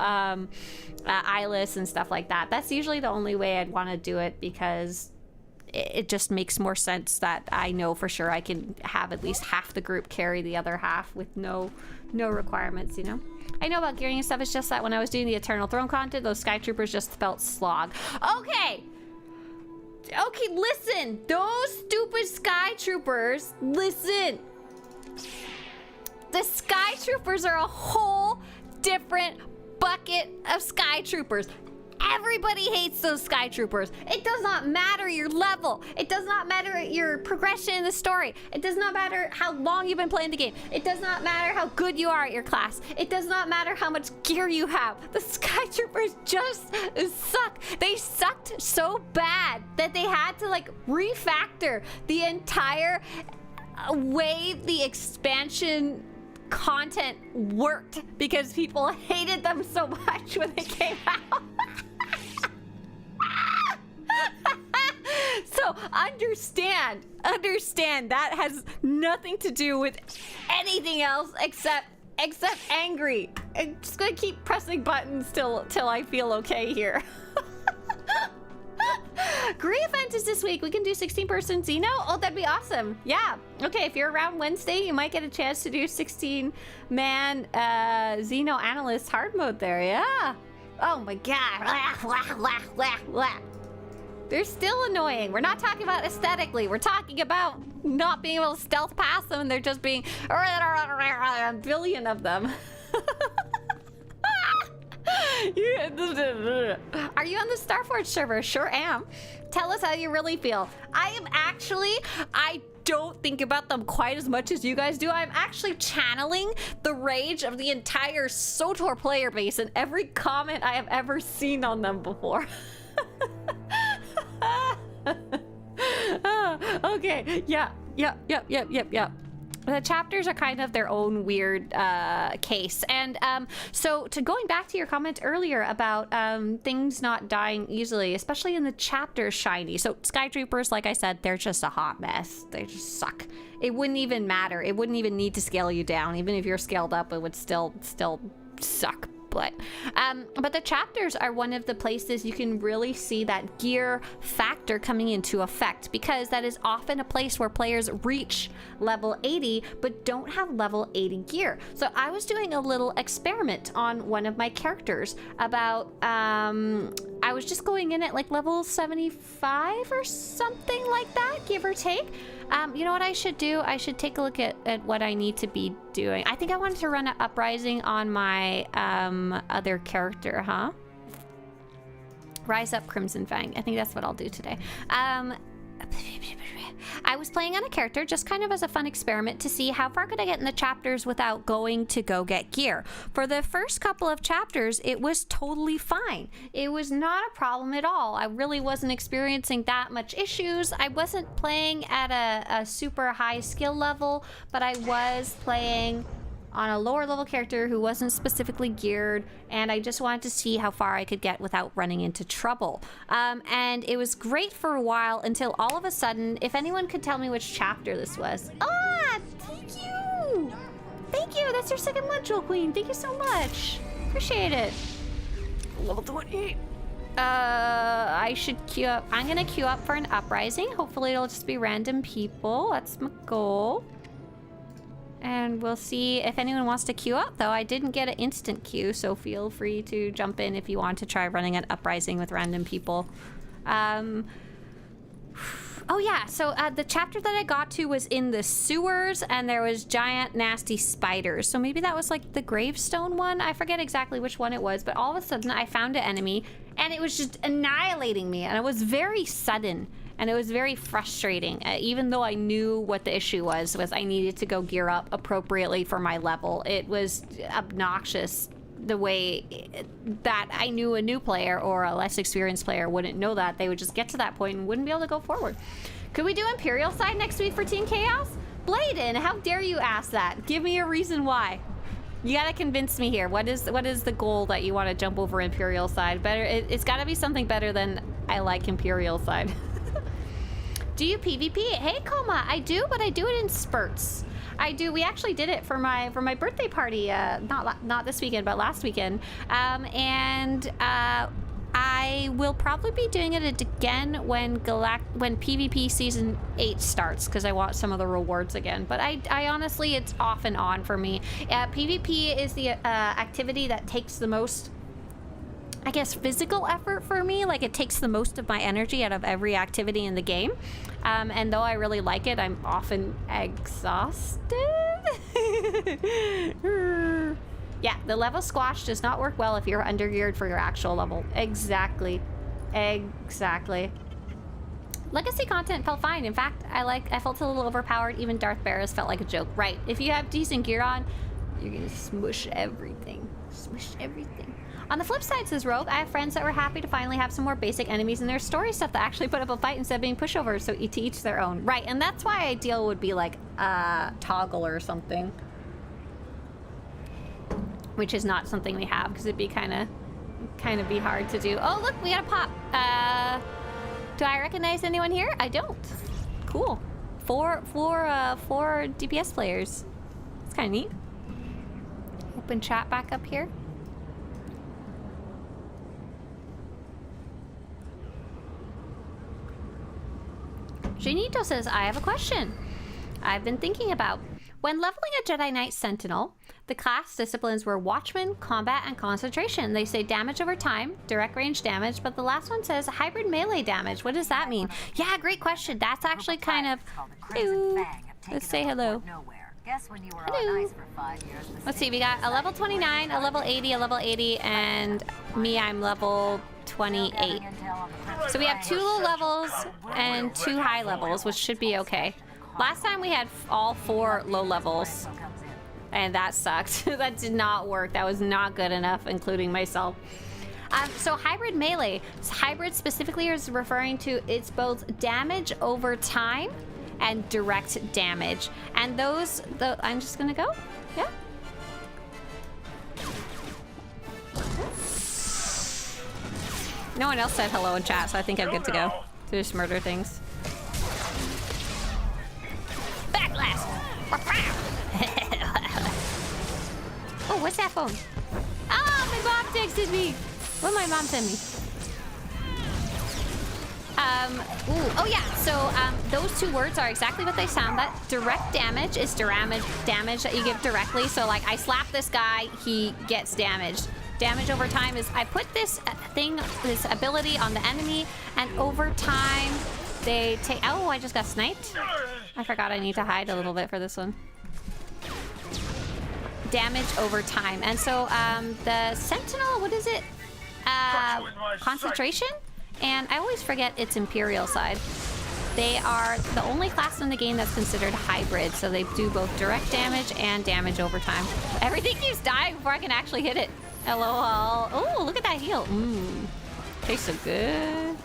Eyeless and stuff like that. That's usually the only way I'd want to do it, because it just makes more sense that I know for sure I can have at least half the group carry the other half with no requirements, you know? I know about gearing and stuff. It's just that when I was doing the Eternal Throne content, those Sky Troopers just felt slog. Okay, listen. Those stupid Sky Troopers, listen. The Sky Troopers are a whole different bucket of Sky Troopers. Everybody hates those Sky Troopers. It does not matter your level. It does not matter your progression in the story. It does not matter how long you've been playing the game. It does not matter how good you are at your class. It does not matter how much gear you have. The Sky Troopers just suck. They sucked so bad that they had to like refactor the entire way the expansion content worked, because people hated them so much when they came out. So understand that has nothing to do with anything else except angry. I'm just gonna keep pressing buttons till I feel okay here. Great event is this week. We can do 16-person Xeno. Oh, that'd be awesome. Yeah. Okay, if you're around Wednesday, you might get a chance to do 16-man Xeno analyst hard mode there. Yeah. Oh my god. They're still annoying. We're not talking about aesthetically. We're talking about not being able to stealth past them, and there just being a billion of them. Are you on the Starforge server? Sure am. Tell us how you really feel. I don't think about them quite as much as you guys do. I'm actually channeling the rage of the entire SWTOR player base and every comment I have ever seen on them before. Okay, yeah. The chapters are kind of their own weird case. And so going back to your comment earlier about things not dying easily, especially in the chapter shiny. So Sky Troopers, like I said, they're just a hot mess. They just suck. It wouldn't even matter. It wouldn't even need to scale you down. Even if you're scaled up, it would still suck. But the chapters are one of the places you can really see that gear factor coming into effect, because that is often a place where players reach level 80 but don't have level 80 gear. So I was doing a little experiment on one of my characters about I was just going in at like level 75 or something like that, give or take. You know what I should do? I should take a look at what I need to be doing. I think I wanted to run an Uprising on my other character, huh? Rise Up Crimson Fang. I think that's what I'll do today. I was playing on a character just kind of as a fun experiment to see how far could I get in the chapters without going to go get gear. For the first couple of chapters, it was totally fine. It was not a problem at all. I really wasn't experiencing that much issues. I wasn't playing at a super high skill level, but I was playing on a lower level character who wasn't specifically geared, and I just wanted to see how far I could get without running into trouble. And it was great for a while until all of a sudden, if anyone could tell me which chapter this was. Ah, thank you! Thank you, that's your second month, Jewel Queen. Thank you so much. Appreciate it. Level 28. I should queue up. I'm gonna queue up for an Uprising. Hopefully it'll just be random people. That's my goal. And we'll see if anyone wants to queue up, though. I didn't get an instant queue, so feel free to jump in if you want to try running an Uprising with random people. Oh yeah, so the chapter that I got to was in the sewers, and there was giant nasty spiders. So maybe that was like the gravestone one. I forget exactly which one it was, but all of a sudden I found an enemy and it was just annihilating me, and it was very sudden and it was very frustrating. Even though I knew what the issue was I needed to go gear up appropriately for my level. It was obnoxious the way that I knew a new player or a less experienced player wouldn't know that. They would just get to that point and wouldn't be able to go forward. Could we do Imperial side next week for Team Chaos? Bladen, how dare you ask that? Give me a reason why. You gotta convince me here. What is the goal that you want to jump over Imperial side? Better, it's gotta be something better than I like Imperial side. Do you PvP? Hey, Coma, I do, but I do it in spurts. I do. We actually did it for my birthday party. Not this weekend, but last weekend. I will probably be doing it again when PvP season 8 starts, because I want some of the rewards again. But I honestly, it's off and on for me. PvP is the activity that takes the most, I guess, physical effort for me. Like, it takes the most of my energy out of every activity in the game. And though I really like it, I'm often exhausted. Yeah, the level squash does not work well if you're undergeared for your actual level. Exactly. Exactly. Legacy content felt fine. In fact, I felt a little overpowered. Even Darth Barris felt like a joke. Right. If you have decent gear on, you're gonna smush everything. Smush everything. On the flip side, says Rogue, I have friends that were happy to finally have some more basic enemies in their story stuff that actually put up a fight instead of being pushovers, so to each their own. Right, and that's why ideal would be like toggle or something. Which is not something we have, because it'd be kind of be hard to do. Oh, look, we got a pop. Do I recognize anyone here? I don't. Cool. Four DPS players. It's kind of neat. Open chat back up here. Janito says, I have a question I've been thinking about. When leveling a Jedi Knight Sentinel, the class disciplines were Watchman, Combat, and Concentration. They say damage over time, direct range damage, but the last one says hybrid melee damage. What does that mean? Yeah, great question. That's actually kind of... Hello. Let's say hello. Hello. Let's see, we got a level 29, a level 80, a level 80, and me, I'm level 28. So we have 2 low levels and 2 high levels, which should be okay. Last time we had all 4 low levels, and that sucked. That did not work. That was not good enough, including myself. So hybrid melee. Hybrid specifically is referring to, it's both damage over time and direct damage. And those, I'm just gonna go. Yeah. No one else said hello in chat, so I think I'm good to go. To just murder things. Backlash! Oh, what's that phone? Oh, my mom texted me! What did my mom send me? Ooh, oh yeah, so those 2 words are exactly what they sound. That direct damage is damage that you give directly. So like, I slap this guy, he gets damaged. Damage over time is, I put this this ability on the enemy, and over time they take, oh, I just got sniped. I forgot I need to hide a little bit for this one. Damage over time. And so the Sentinel, what is it? Concentration? And I always forget it's Imperial side. They are the only class in the game that's considered hybrid, so they do both direct damage and damage over time. Everything keeps dying before I can actually hit it. LOL. Oh, look at that heal. Mmm. Tastes so good.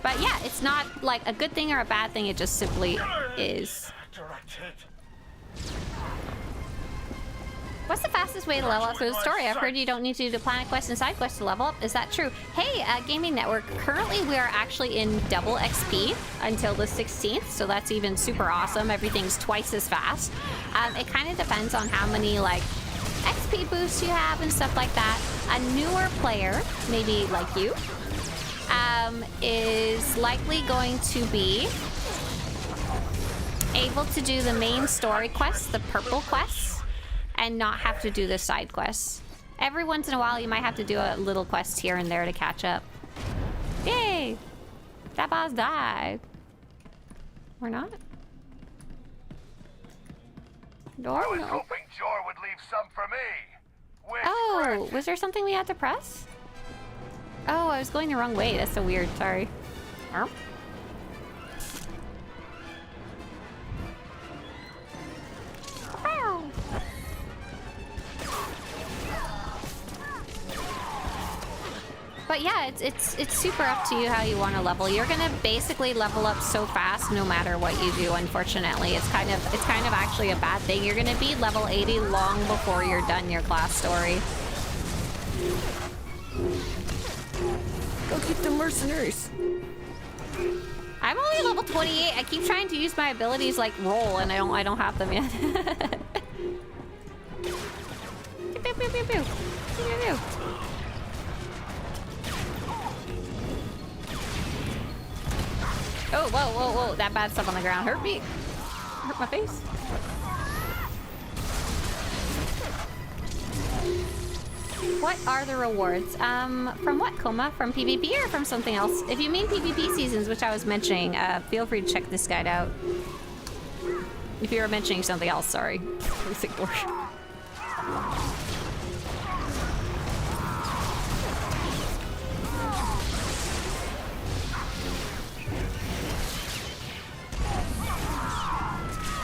But yeah, it's not like a good thing or a bad thing, it just simply is. What's the fastest way to level up through the story? I've heard you don't need to do the planet quest and side quest to level up. Is that true? Hey, Gaming Network, currently we are actually in double XP until the 16th, so that's even super awesome. Everything's twice as fast. It kind of depends on how many like XP boosts you have and stuff like that. A newer player, maybe like you, is likely going to be able to do the main story quests, the purple quests, and not have to do the side quests. Every once in a while, you might have to do a little quest here and there to catch up. Yay! That boss died. Or not? Door? No. hoping Jor would leave some for me. Oh, was there something we had to press? Oh, I was going the wrong way. That's so weird. Sorry. Arr. Ow. But yeah, it's super up to you how you want to level. You're gonna basically level up so fast no matter what you do. Unfortunately, it's kind of actually a bad thing. You're gonna be level 80 long before you're done your class story. Go keep the mercenaries. I'm only level 28. I keep trying to use my abilities like roll, and I don't have them yet. Pew, pew, pew, pew, pew. Pew, pew, pew. Oh, whoa, whoa, whoa. That bad stuff on the ground hurt me. Hurt my face. What are the rewards? From what, Coma? From PvP or from something else? If you mean PvP seasons, which I was mentioning, feel free to check this guide out. If you were mentioning something else, sorry. Please ignore.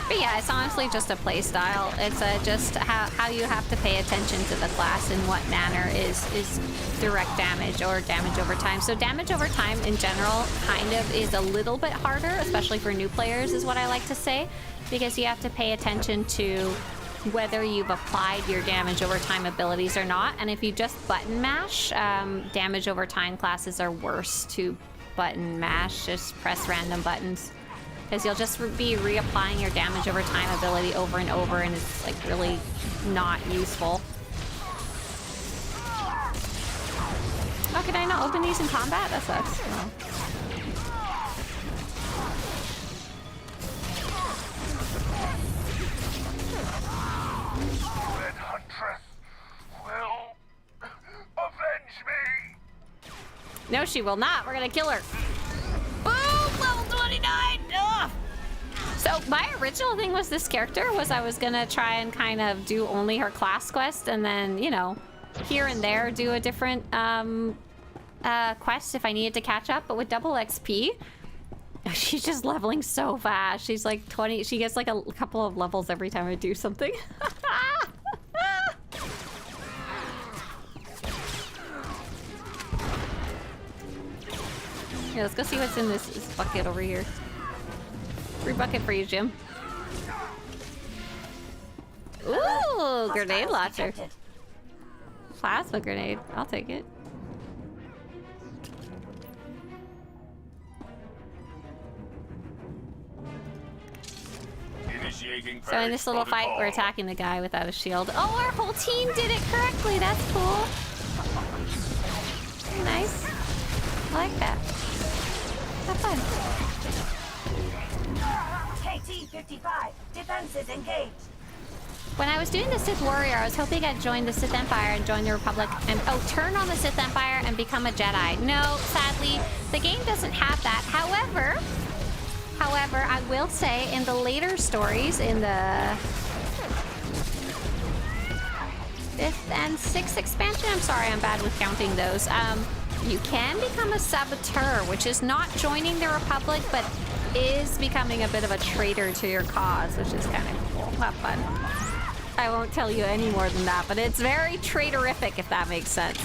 But yeah, it's honestly just a play style. It's just how you have to pay attention to the class and what manner is direct damage or damage over time. So damage over time in general kind of is a little bit harder, especially for new players is what I like to say, because you have to pay attention to whether you've applied your damage over time abilities or not. And if you just button mash, damage over time classes are worse to button mash. Just press random buttons. Because you'll just be reapplying your damage over time ability over and over, and it's like really not useful. Oh, can I not open these in combat? That sucks. Oh. Red Huntress will avenge me. No, she will not. We're gonna kill her. Boom! Level 29! Ugh. So my original thing was this character was I was gonna try and kind of do only her class quest, and then, you know, here and there do a different quest if I needed to catch up. But with double XP, she's just leveling so fast. She's like 20. She gets like a couple of levels every time I do something. Yeah, let's go see what's in this bucket over here. Free bucket for you, Jim. Ooh, grenade launcher. Plasma grenade. I'll take it. So in this little fight, we're attacking the guy without a shield. Oh, our whole team did it correctly. That's cool. Nice. I like that. Have fun. KT-55, defenses engaged. When I was doing the Sith Warrior, I was hoping I'd join the Sith Empire and join the Republic and, turn on the Sith Empire and become a Jedi. No, sadly, the game doesn't have that. However, I will say in the later stories, in the 5th and 6th expansion, I'm sorry, I'm bad with counting those, you can become a saboteur, which is not joining the Republic, but is becoming a bit of a traitor to your cause, which is kind of cool. Have fun. I won't tell you any more than that, but it's very traitorific, if that makes sense.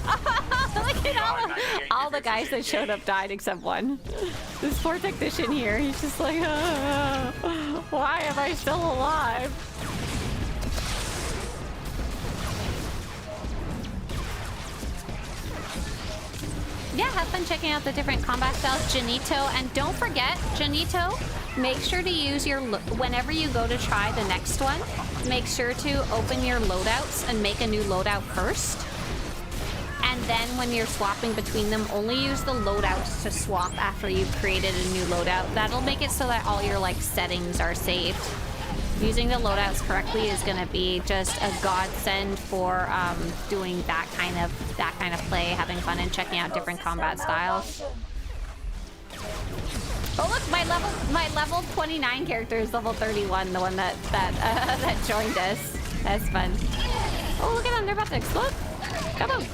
Look at all the guys that showed up died except one. This poor technician here, he's just like, why am I still alive? Yeah, have fun checking out the different combat styles, Janito, and don't forget, Janito, make sure to use your, whenever you go to try the next one, make sure to open your loadouts and make a new loadout first. And then when you're swapping between them, only use the loadouts to swap after you've created a new loadout. That'll make it so that all your, like, settings are saved. using the loadouts correctly is gonna be just a godsend for doing that kind of play, having fun and checking out different combat styles. Oh look, my level 29 character is level 31, the one that joined us. That's fun. Oh look at them, they're about to explode. Kaboom!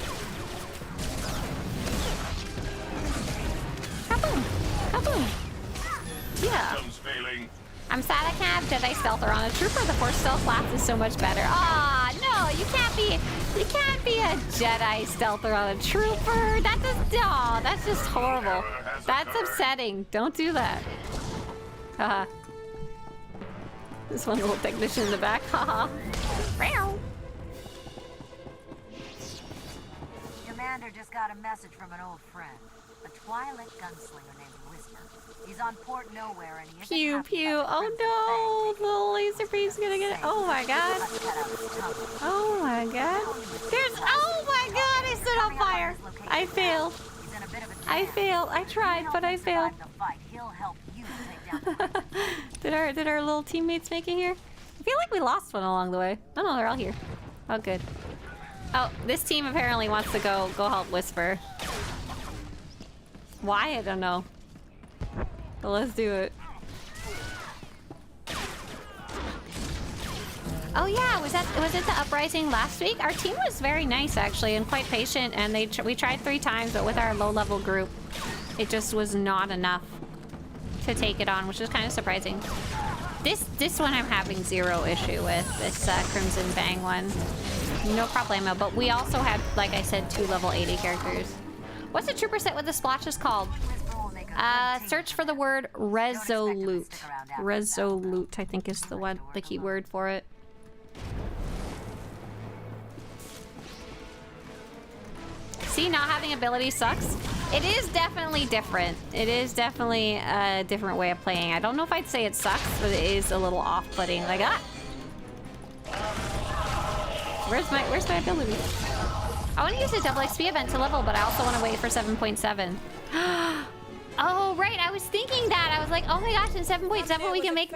Kaboom! Kaboom! Yeah. I'm sad I can't have Jedi Stealther on a trooper. The Force Stealth class is so much better. Ah, no, you can't be a Jedi Stealther on a trooper. That's just horrible. That's upsetting. Don't do that. Haha. This one little technician in the back. Haha. Commander just got a message from an old friend. A Twi'lek gunslinger named Whisper. He's on Port Nowhere and he isn't Pew happy pew. about the Oh Crimson no, the little laser beam's gonna get it. Oh my god. Oh my god. Oh my god, I stood on fire. I failed. I failed. I tried, but I failed. Did our little teammates make it here? I feel like we lost one along the way. Oh no, they're all here. Oh good. Oh, this team apparently wants to go help Whisper. Why? I don't know. But let's do it. Oh yeah, was it the Uprising last week? Our team was very nice actually and quite patient, and we tried 3 times, but with our low-level group, it just was not enough to take it on, which is kind of surprising. This one I'm having 0 issue with, this Crimson Fang one. No problemo, but we also had, like I said, 2 level 80 characters. What's the trooper set with the splotches called? Search for the word resolute. Resolute, I think is the key word for it. See, not having ability sucks. It is definitely different. It is definitely a different way of playing. I don't know if I'd say it sucks, but it is a little off-putting. Like, Where's my ability? I want to use a double XP event to level, but I also want to wait for 7.7. Oh, right. I was thinking that. I was like, oh my gosh, in 7.7 we can make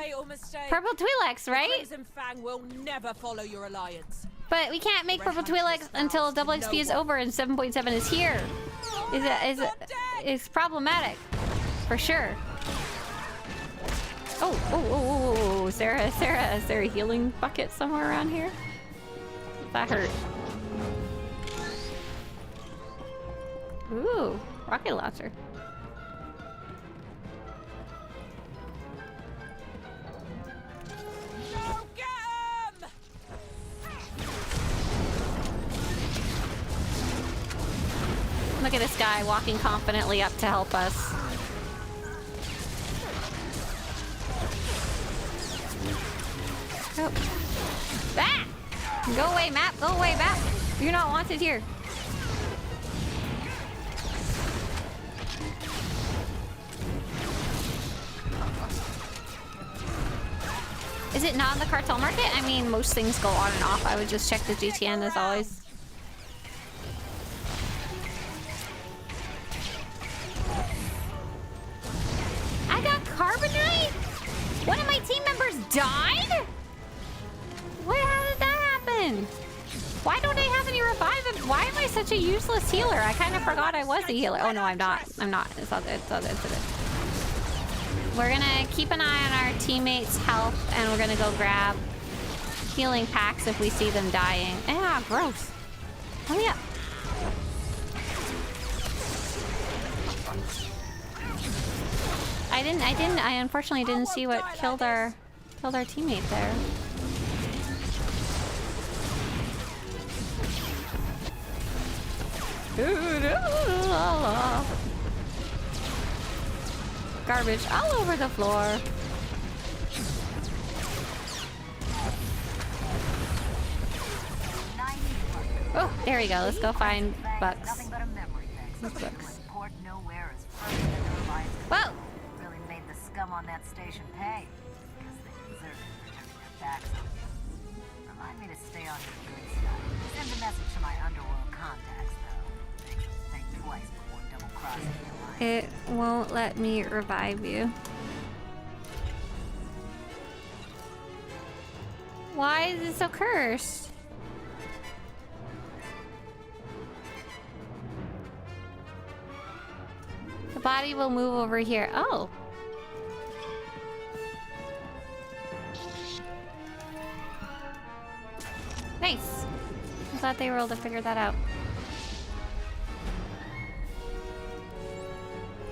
purple Twi'leks, right? Crimson Fang will never follow your alliance. But we can't make purple Twi'leks until double XP is over and 7.7 is here. It's problematic. For sure. Oh, Sarah, is there a healing bucket somewhere around here? That hurt. Ooh, rocket launcher. Look at this guy walking confidently up to help us. Oh. Ah! Go away, map! Go away, map! You're not wanted here. Is it not in the cartel market? I mean, most things go on and off. I would just check the GTN as always. I got carbonite? One of my team members died? How did that happen? Why don't I have any revive? Why am I such a useless healer? I kind of forgot I was a healer. Oh no, I'm not. I'm not. It's all good. It's all good. It's all good. We're gonna keep an eye on our teammates' health, and we're gonna go grab healing packs if we see them dying. Ah, gross. Hurry up. I unfortunately didn't see what killed our teammate there. Garbage all over the floor. Oh, there we go. Let's go find Bucks. Bucks. Whoa! Really made the scum on that station pay. Because they deserve it for turning their backs on you. Remind me to stay on your good side. Send a message to my underworld contacts, though. Think twice before double-crossing your line. It won't let me revive you. Why is it so cursed? The body will move over here. Oh. Nice. I thought they were able to figure that out.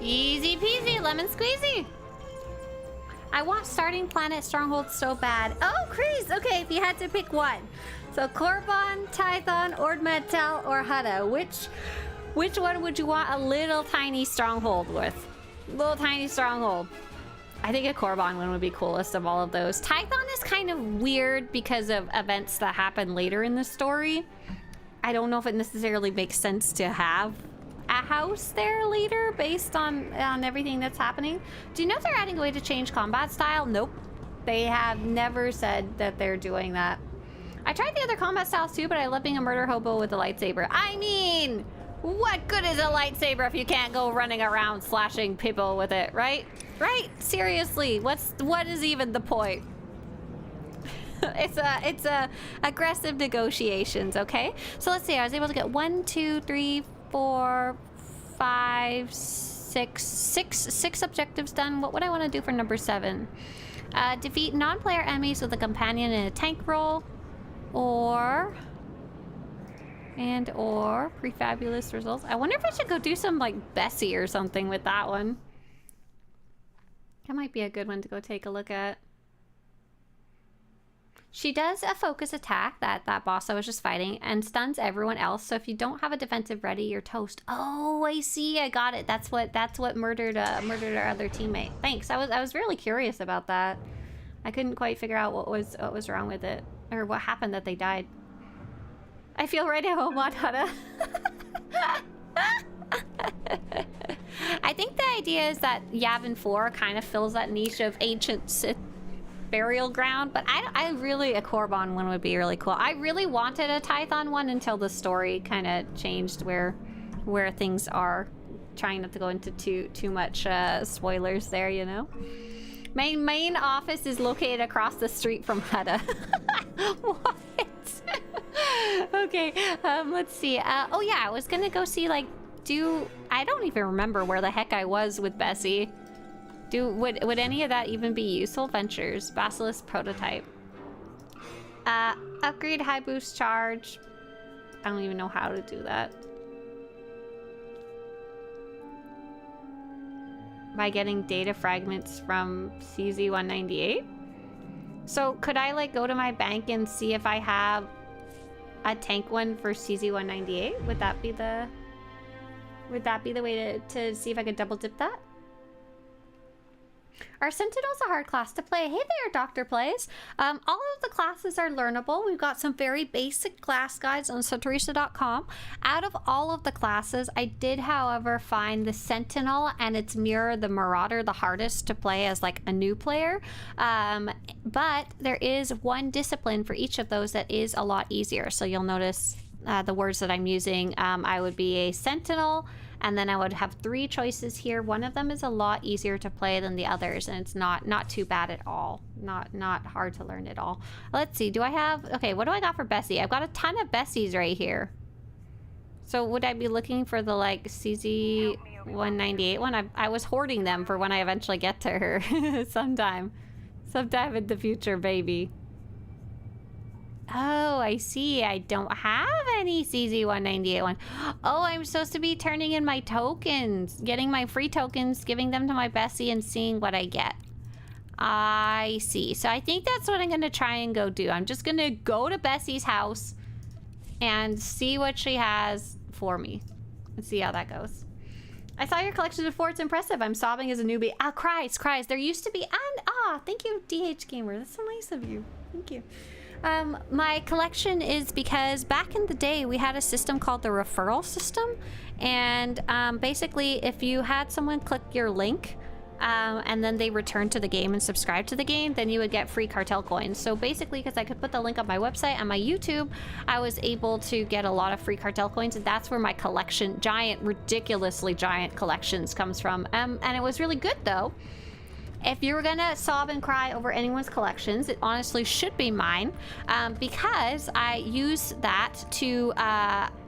Easy peasy, lemon squeezy. I want starting planet strongholds so bad. Oh, Chris. Okay, if you had to pick one. So Korban, Tython, Ord Mantell, or Hutta. Which one would you want a little tiny stronghold with? Little tiny stronghold. I think a Korban one would be coolest of all of those. Tython is kind of weird because of events that happen later in the story. I don't know if it necessarily makes sense to have a house there later based on everything that's happening. Do you know if they're adding a way to change combat style? Nope. They have never said that they're doing that. I tried the other combat styles too, but I love being a murder hobo with a lightsaber. I mean, what good is a lightsaber if you can't go running around slashing people with it, right? Right? Seriously, what is even the point? it's a aggressive negotiations, okay? So let's see, I was able to get 1, 2, 3, 4, 5, 6 objectives done. What would I want to do for number 7? Defeat non-player enemies with a companion in a tank role, or pre-fabulous results. I wonder if I should go do some like Bessie or something with that one. That might be a good one to go take a look at. She does a focus attack, that boss I was just fighting, and stuns everyone else. So if you don't have a defensive ready, you're toast. Oh, I see. I got it. That's what murdered our other teammate. Thanks. I was really curious about that. I couldn't quite figure out what was wrong with it, or what happened that they died. I feel right at home on Hutta. I think the idea is that Yavin 4 kind of fills that niche of ancient Sith burial ground, but I really, a Korban one would be really cool. I really wanted a Tython one until the story kind of changed where things are. Trying not to go into too much spoilers there, you know. My main office is located across the street from Hutta. What? Okay, let's see. Oh yeah, I was gonna go see I don't even remember where the heck I was with Bessie. Would any of that even be useful? Ventures, Basilisk prototype. Upgrade high boost charge. I don't even know how to do that. By getting data fragments from CZ-198. So could I go to my bank and see if I have a tank one for CZ-198? Would that be the way to see if I could double dip that? Are Sentinels a hard class to play? Hey there, Dr. Plays. All of the classes are learnable. We've got some very basic class guides on Swtorista.com. Out of all of the classes, I did, however, find the Sentinel and its mirror, the Marauder, the hardest to play as a new player. But there is one discipline for each of those that is a lot easier. So you'll notice the words that I'm using. I would be a Sentinel, and then I would have 3 choices here. One of them is a lot easier to play than the others, and it's not too bad at all. Not hard to learn at all. Let's see, do I have... Okay, what do I got for Bessie? I've got a ton of Bessies right here. So would I be looking for the, CZ-198 one? I was hoarding them for when I eventually get to her. Sometime in the future, baby. Oh, I see. I don't have any CZ-198 one. Oh, I'm supposed to be turning in my tokens, getting my free tokens, giving them to my Bessie, and seeing what I get. I see. So I think that's what I'm going to try and go do. I'm just going to go to Bessie's house and see what she has for me. Let's see how that goes. I saw your collection before. It's impressive. I'm sobbing as a newbie. Ah, cries. There used to be... And, thank you, DH Gamer. That's so nice of you. Thank you. My collection is because back in the day we had a system called the referral system, and basically if you had someone click your link and then they returned to the game and subscribed to the game, then you would get free cartel coins. So basically, because I could put the link on my website and my YouTube, I was able to get a lot of free cartel coins, and that's where my collection, ridiculously giant collections, comes from. And it was really good though. if you were gonna sob and cry over anyone's collections, it honestly should be mine, because I use that to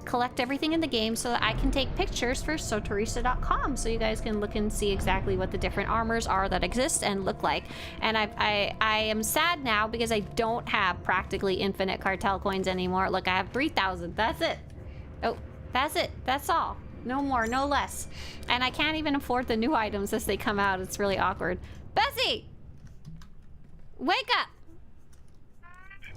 collect everything in the game so that I can take pictures for Swtorista.com, so you guys can look and see exactly what the different armors are that exist and look like. And I am sad now because I don't have practically infinite cartel coins anymore. Look, I have 3,000. That's it. Oh, that's it. That's all. No more, no less. And I can't even afford the new items as they come out. It's really awkward. Bessie! Wake up!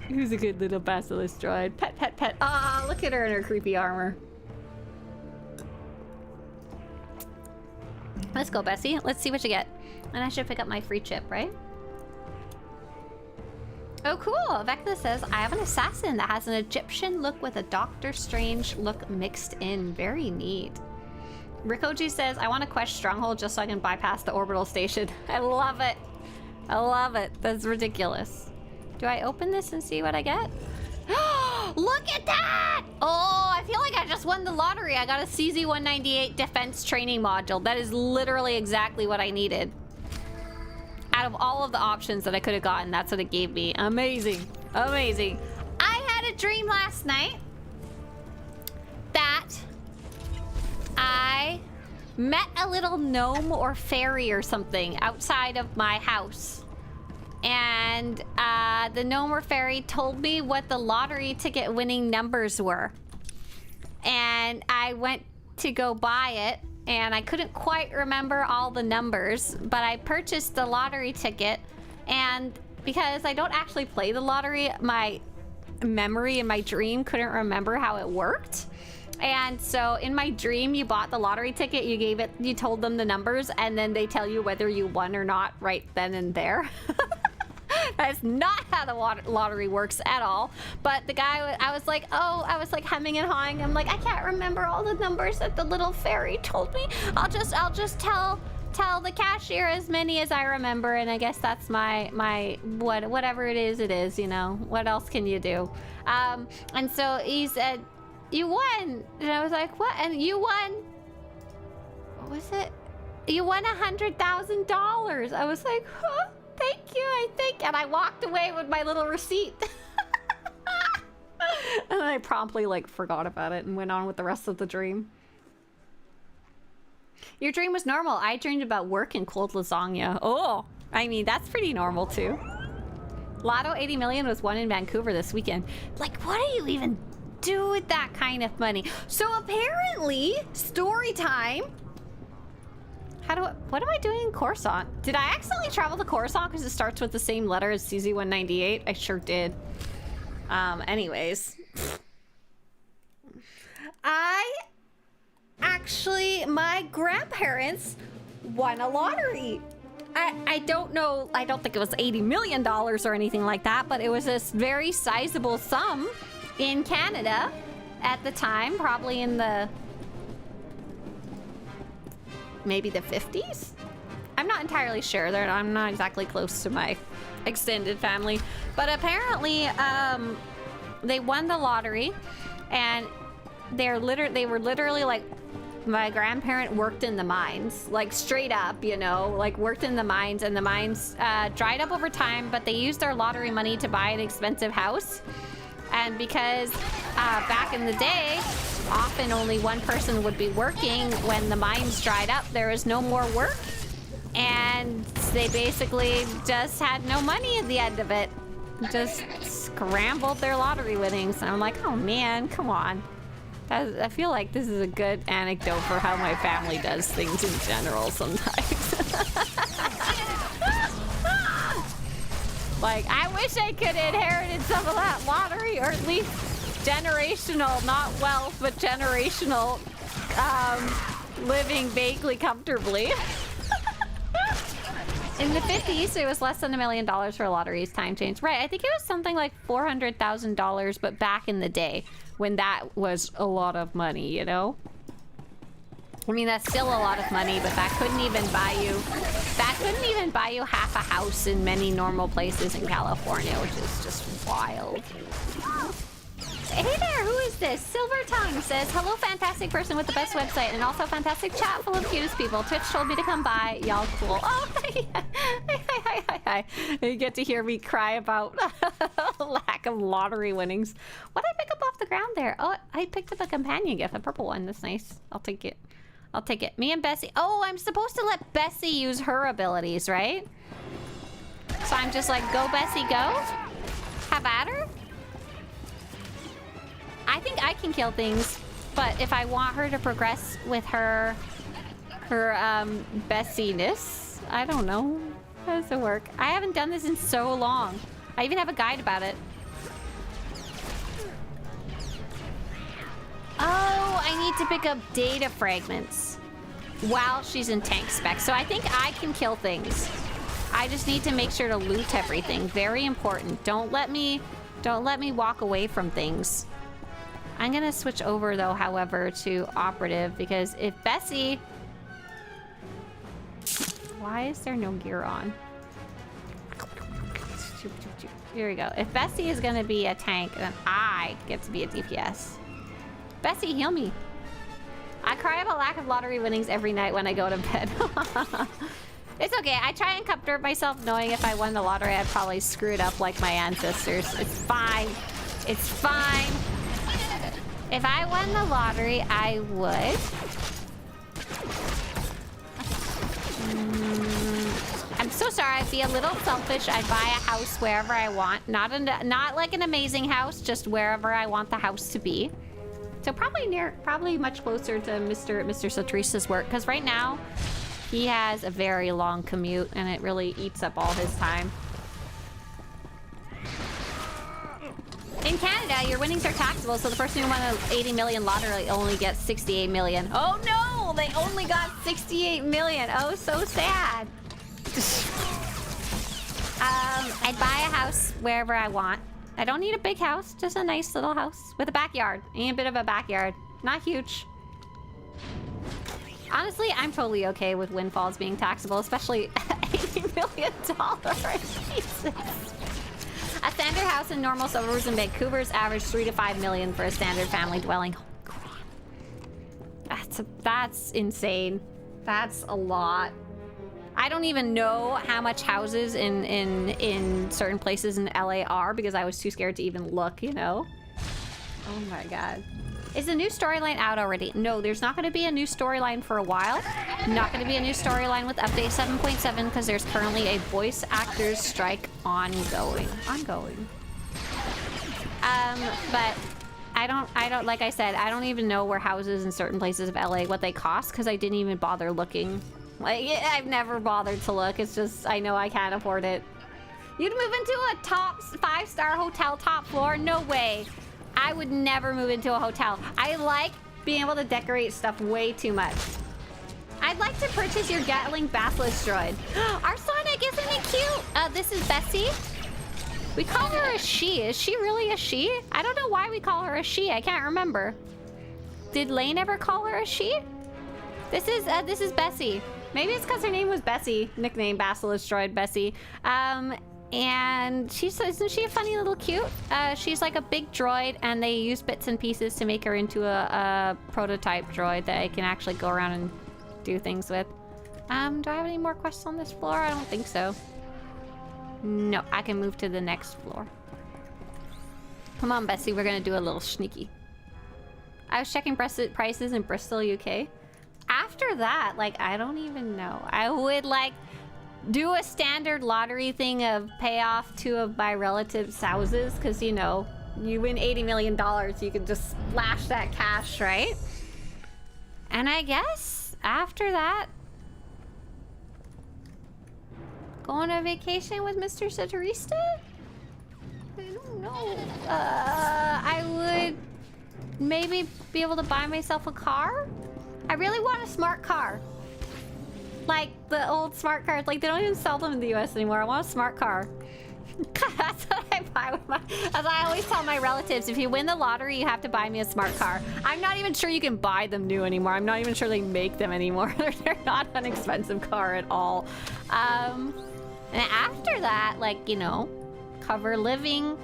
Who's a good little basilisk droid? Pet, pet, pet. Ah, look at her in her creepy armor. Let's go, Bessie. Let's see what you get. And I should pick up my free chip, right? Oh, cool. Vecna says, I have an assassin that has an Egyptian look with a Doctor Strange look mixed in. Very neat. Rikoji says, I want to quest Stronghold just so I can bypass the orbital station. I love it. I love it. That's ridiculous. Do I open this and see what I get? Look at that! Oh, I feel like I just won the lottery. I got a CZ-198 defense training module. That is literally exactly what I needed. Out of all of the options that I could have gotten, that's what it gave me. Amazing. Amazing. I had a dream last night that I met a little gnome or fairy or something outside of my house. And the gnome or fairy told me what the lottery ticket winning numbers were. And I went to go buy it, and I couldn't quite remember all the numbers, but I purchased the lottery ticket, and because I don't actually play the lottery, my memory in my dream couldn't remember how it worked. And so in my dream, you bought the lottery ticket, you told them the numbers, and then they tell you whether you won or not right then and there. That's not how the lottery works at all. But the guy, I was like hemming and hawing. I'm like, I can't remember all the numbers that the little fairy told me. I'll just tell the cashier as many as I remember, and I guess that's my whatever it is, you know. What else can you do? And so he said, you won. And I was like, what? And you won, what was it? You won $100,000. I was like, huh? Thank you, I think. And I walked away with my little receipt. And I promptly forgot about it and went on with the rest of the dream. Your dream was normal. I dreamed about work and cold lasagna. Oh, I mean, that's pretty normal too. Lotto 80 million was won in Vancouver this weekend. Like, what do you even do with that kind of money? So apparently, story time. What am I doing in Coruscant? Did I accidentally travel to Coruscant because it starts with the same letter as CZ-198? I sure did. Anyways. My grandparents won a lottery. I don't know, I don't think it was $80 million or anything like that, but it was this very sizable sum in Canada at the time, probably in the maybe the 50s? I'm not entirely sure. I'm not exactly close to my extended family. But apparently, they won the lottery, and they were literally like, my grandparent worked in the mines, like straight up, you know, like worked in the mines, and the mines dried up over time, but they used their lottery money to buy an expensive house. And because back in the day, often only one person would be working when the mines dried up, there was no more work. And they basically just had no money at the end of it. Just scrambled their lottery winnings. And I'm like, oh man, come on. I feel like this is a good anecdote for how my family does things in general sometimes. Like, I wish I could have inherited some of that lottery, or at least generational, not wealth, but generational living vaguely comfortably. In the 50s, it was less than $1 million for a lottery's time change. Right, I think it was something like $400,000, but back in the day, when that was a lot of money, you know? I mean, that's still a lot of money, but that couldn't even buy you half a house in many normal places in California, which is just wild. Hey there, who is this? Silver Tongue says, hello, fantastic person with the best website and also fantastic chat full of cutest people. Twitch told me to come by. Y'all cool. Oh, hi. You get to hear me cry about lack of lottery winnings. What did I pick up off the ground there? Oh, I picked up a companion gift, a purple one. That's nice. I'll take it. I'll take it. Me and Bessie. Oh, I'm supposed to let Bessie use her abilities, right? So I'm just like, go, Bessie, go. Have at her. I think I can kill things, but if I want her to progress with her Bessie-ness, I don't know. How does it work? I haven't done this in so long. I even have a guide about it. Oh, I need to pick up data fragments while she's in tank spec. So I think I can kill things. I just need to make sure to loot everything. Very important. Don't let me walk away from things. I'm gonna switch over though, however, to operative because if Bessie... Why is there no gear on? Here we go. If Bessie is gonna be a tank, then I get to be a DPS. Bessie, heal me. I cry about lack of lottery winnings every night when I go to bed. It's okay. I try and comfort myself knowing if I won the lottery, I'd probably screw it up like my ancestors. It's fine. It's fine. If I won the lottery, I would. I'm so sorry. I'd be a little selfish. I'd buy a house wherever I want. Not like an amazing house, just wherever I want the house to be. So probably much closer to Mr. Swtorista's work, because right now he has a very long commute and it really eats up all his time. In Canada, your winnings are taxable, so the person who won an 80 million lottery only gets 68 million. Oh no! They only got 68 million. Oh, so sad. I'd buy a house wherever I want. I don't need a big house, just a nice little house with a backyard. And a bit of a backyard. Not huge. Honestly, I'm totally okay with windfalls being taxable, especially $80 million. Jesus. A standard house in normal suburbs in Vancouver's average 3 to 5 million for a standard family dwelling. Oh, crap. That's insane. That's a lot. I don't even know how much houses in certain places in LA are because I was too scared to even look, you know? Oh my god. Is the new storyline out already? No, there's not going to be a new storyline for a while. Not going to be a new storyline with update 7.7 because there's currently a voice actors strike ongoing. But I don't, like I said, I don't even know where houses in certain places of LA, what they cost because I didn't even bother looking. Like, I've never bothered to look. It's just, I know I can't afford it. You'd move into a top 5-star hotel top floor? No way. I would never move into a hotel. I like being able to decorate stuff way too much. I'd like to purchase your Gatling Basilisk droid. Our Sonic, isn't he cute? This is Bessie. We call her a she. Is she really a she? I don't know why we call her a she. I can't remember. Did Lane ever call her a she? This is Bessie. Maybe it's because her name was Bessie. Nickname Basilisk droid Bessie. And isn't she a funny little cute? She's like a big droid, and they use bits and pieces to make her into a prototype droid that I can actually go around and do things with. Do I have any more quests on this floor? I don't think so. No, I can move to the next floor. Come on, Bessie, we're gonna do a little sneaky. I was checking prices in Bristol, UK. After that, like, I don't even know. I would, like, do a standard lottery thing of pay off 2 of my relatives' houses, because, you know, you win $80 million, you can just splash that cash, right? And I guess after that, go on a vacation with Mr. Swtorista? I don't know. I would maybe be able to buy myself a car? I really want a smart car. Like the old smart cars. Like, they don't even sell them in the US anymore. I want a smart car. That's what I buy with my... As I always tell my relatives, if you win the lottery, you have to buy me a smart car. I'm not even sure you can buy them new anymore. I'm not even sure they make them anymore. They're not an expensive car at all. And after that, like, you know, cover living,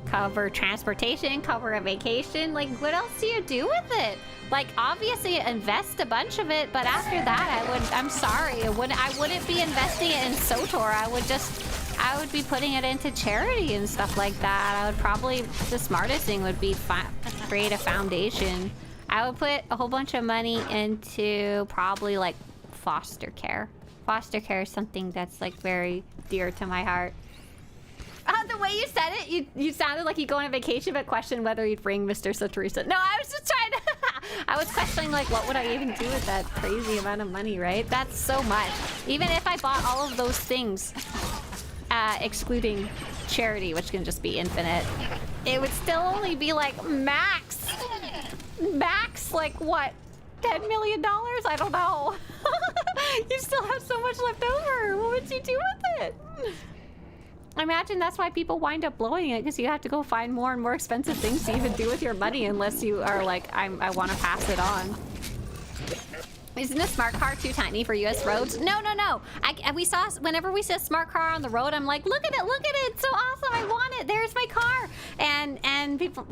cover transportation, cover a vacation. Like, what else do you do with it? Like, obviously invest a bunch of it, but after that, I'm sorry, I wouldn't be investing it in SWTOR. I would be putting it into charity and stuff like that. I would probably, the smartest thing would be create a foundation. I would put a whole bunch of money into probably like foster care. Foster care is something that's like very dear to my heart. The way you said it, you sounded like you go on a vacation, but questioned whether you'd bring Mr. Swtorista. No, I was just trying to... I was questioning, like, what would I even do with that crazy amount of money, right? That's so much. Even if I bought all of those things, excluding charity, which can just be infinite, it would still only be, like, max, like, what? $10 million? I don't know. You still have so much left over. What would you do with it? I imagine that's why people wind up blowing it, because you have to go find more and more expensive things to even do with your money unless you are like, I want to pass it on. Isn't a smart car too tiny for US roads? No. Whenever we see a smart car on the road, I'm like, look at it, it's so awesome, I want it, there's my car. And people,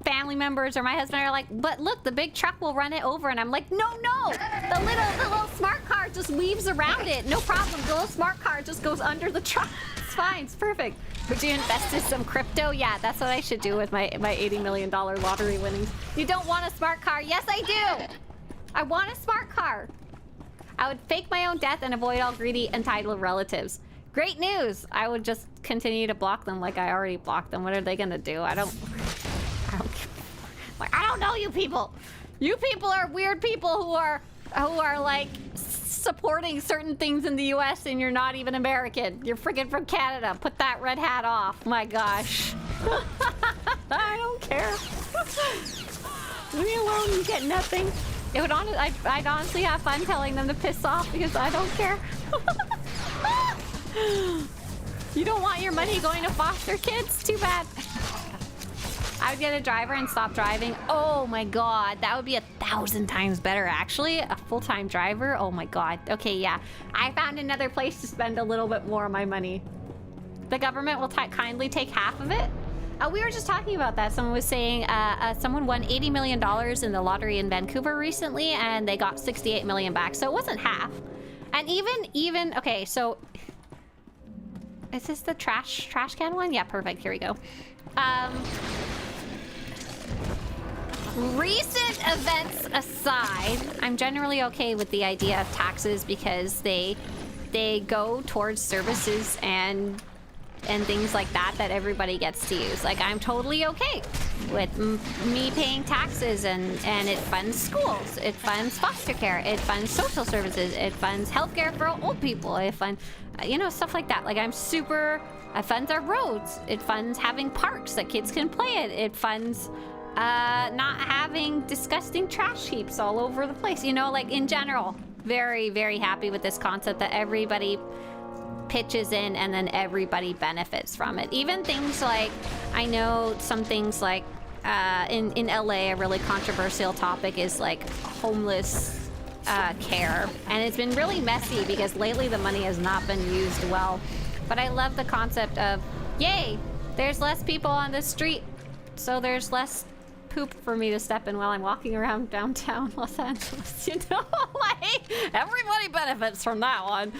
family members or my husband are like, but look, the big truck will run it over. And I'm like, no, the little smart car just weaves around it, no problem. The little smart car just goes under the truck. It's fine, it's perfect. Would you invest in some crypto? Yeah, that's what I should do with my $80 million lottery winnings. You don't want a smart car? Yes, I do. I want a smart car. I would fake my own death and avoid all greedy, entitled relatives. Great news! I would just continue to block them like I already blocked them. What are they gonna do? I don't know, you people. You people are weird people who are like supporting certain things in the US and you're not even American. You're freaking from Canada. Put that red hat off. My gosh. I don't care. Leave me alone, you get nothing. It would I'd honestly have fun telling them to piss off because I don't care. You don't want your money going to foster kids? Too bad. I would get a driver and stop driving. Oh my god, that would be 1,000 times better actually. A full-time driver? Oh my god. Okay, yeah. I found another place to spend a little bit more of my money. The government will kindly take half of it. We were just talking about that. Someone was saying someone won $80 million in the lottery in Vancouver recently, and they got 68 million back. So it wasn't half. And even okay, so is this the trash can one? Yeah, perfect. Here we go. Recent events aside, I'm generally okay with the idea of taxes because they go towards services and things like that everybody gets to use. Like, I'm totally okay with me paying taxes, and it funds schools, it funds foster care, it funds social services, it funds healthcare for old people, it funds, you know, stuff like that. Like, it funds our roads, it funds having parks that kids can play in, it funds not having disgusting trash heaps all over the place, you know, like, in general. Very, very happy with this concept that everybody pitches in and then everybody benefits from it. Even things like, I know some things like in LA, a really controversial topic is like homeless care, and it's been really messy because lately the money has not been used well. But I love the concept of, yay, there's less people on the street, so there's less poop for me to step in while I'm walking around downtown Los Angeles, you know? Like, everybody benefits from that one.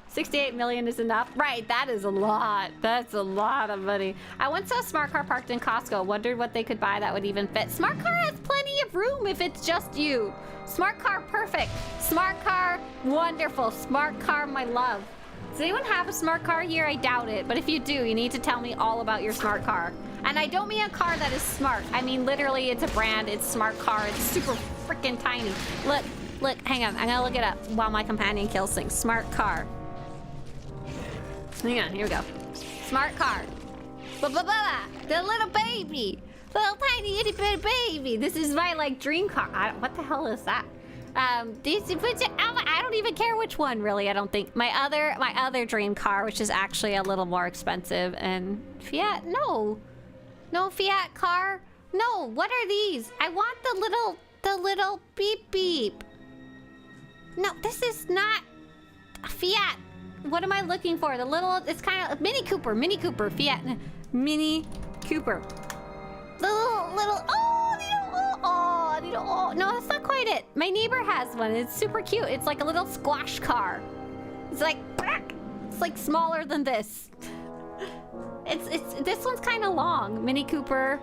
68 million is enough. Right, that is a lot. That's a lot of money. I once saw a smart car parked in Costco. Wondered what they could buy that would even fit. Smart car has plenty of room if it's just you. Smart car, perfect. Smart car, wonderful. Smart car, my love. Does anyone have a smart car here? I doubt it. But if you do, you need to tell me all about your smart car. And I don't mean a car that is smart. I mean, literally, it's a brand. It's smart car. It's super freaking tiny. Look, hang on. I'm gonna look it up while my companion kills things. Smart car. Hang on, here we go. Smart car. The little baby. Little tiny itty bitty baby. This is my like dream car. What the hell is that? I don't even care which one, really. I don't think. My other dream car, which is actually a little more expensive, and Fiat. No Fiat car. No. What are these? I want the little beep beep. No, this is not a Fiat. What am I looking for? The little, it's kind of Mini Cooper, Fiat, Mini Cooper. The little, no, that's not quite it. My neighbor has one. It's super cute. It's like a little squash car. It's like smaller than this. It's this one's kind of long. Mini Cooper,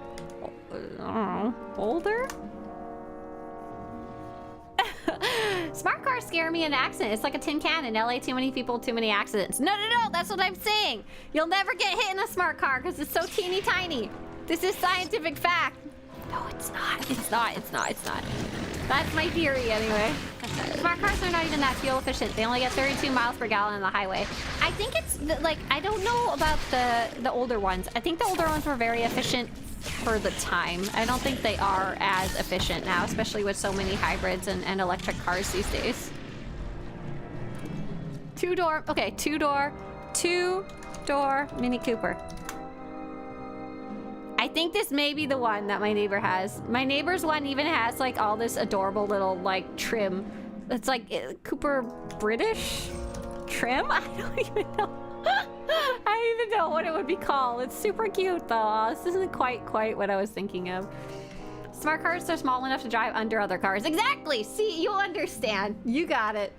I don't know, older? Smart cars scare me in an accident. It's like a tin can. In LA, too many people, too many accidents. No, that's what I'm saying. You'll never get hit in a smart car because it's so teeny tiny. This is scientific fact. No, it's not. That's my theory anyway. Smart cars are not even that fuel efficient. They only get 32 miles per gallon on the highway. I think it's like, I don't know about the older ones. I think the older ones were very efficient for the time. I don't think they are as efficient now, especially with so many hybrids and electric cars these days. Two-door Mini Cooper. I think this may be the one that my neighbor has. My neighbor's one even has like all this adorable little like trim. It's like Cooper British trim? I don't even know. I don't even know what it would be called. It's super cute though. This isn't quite what I was thinking of. Smart cars are small enough to drive under other cars. Exactly! See, you'll understand. You got it.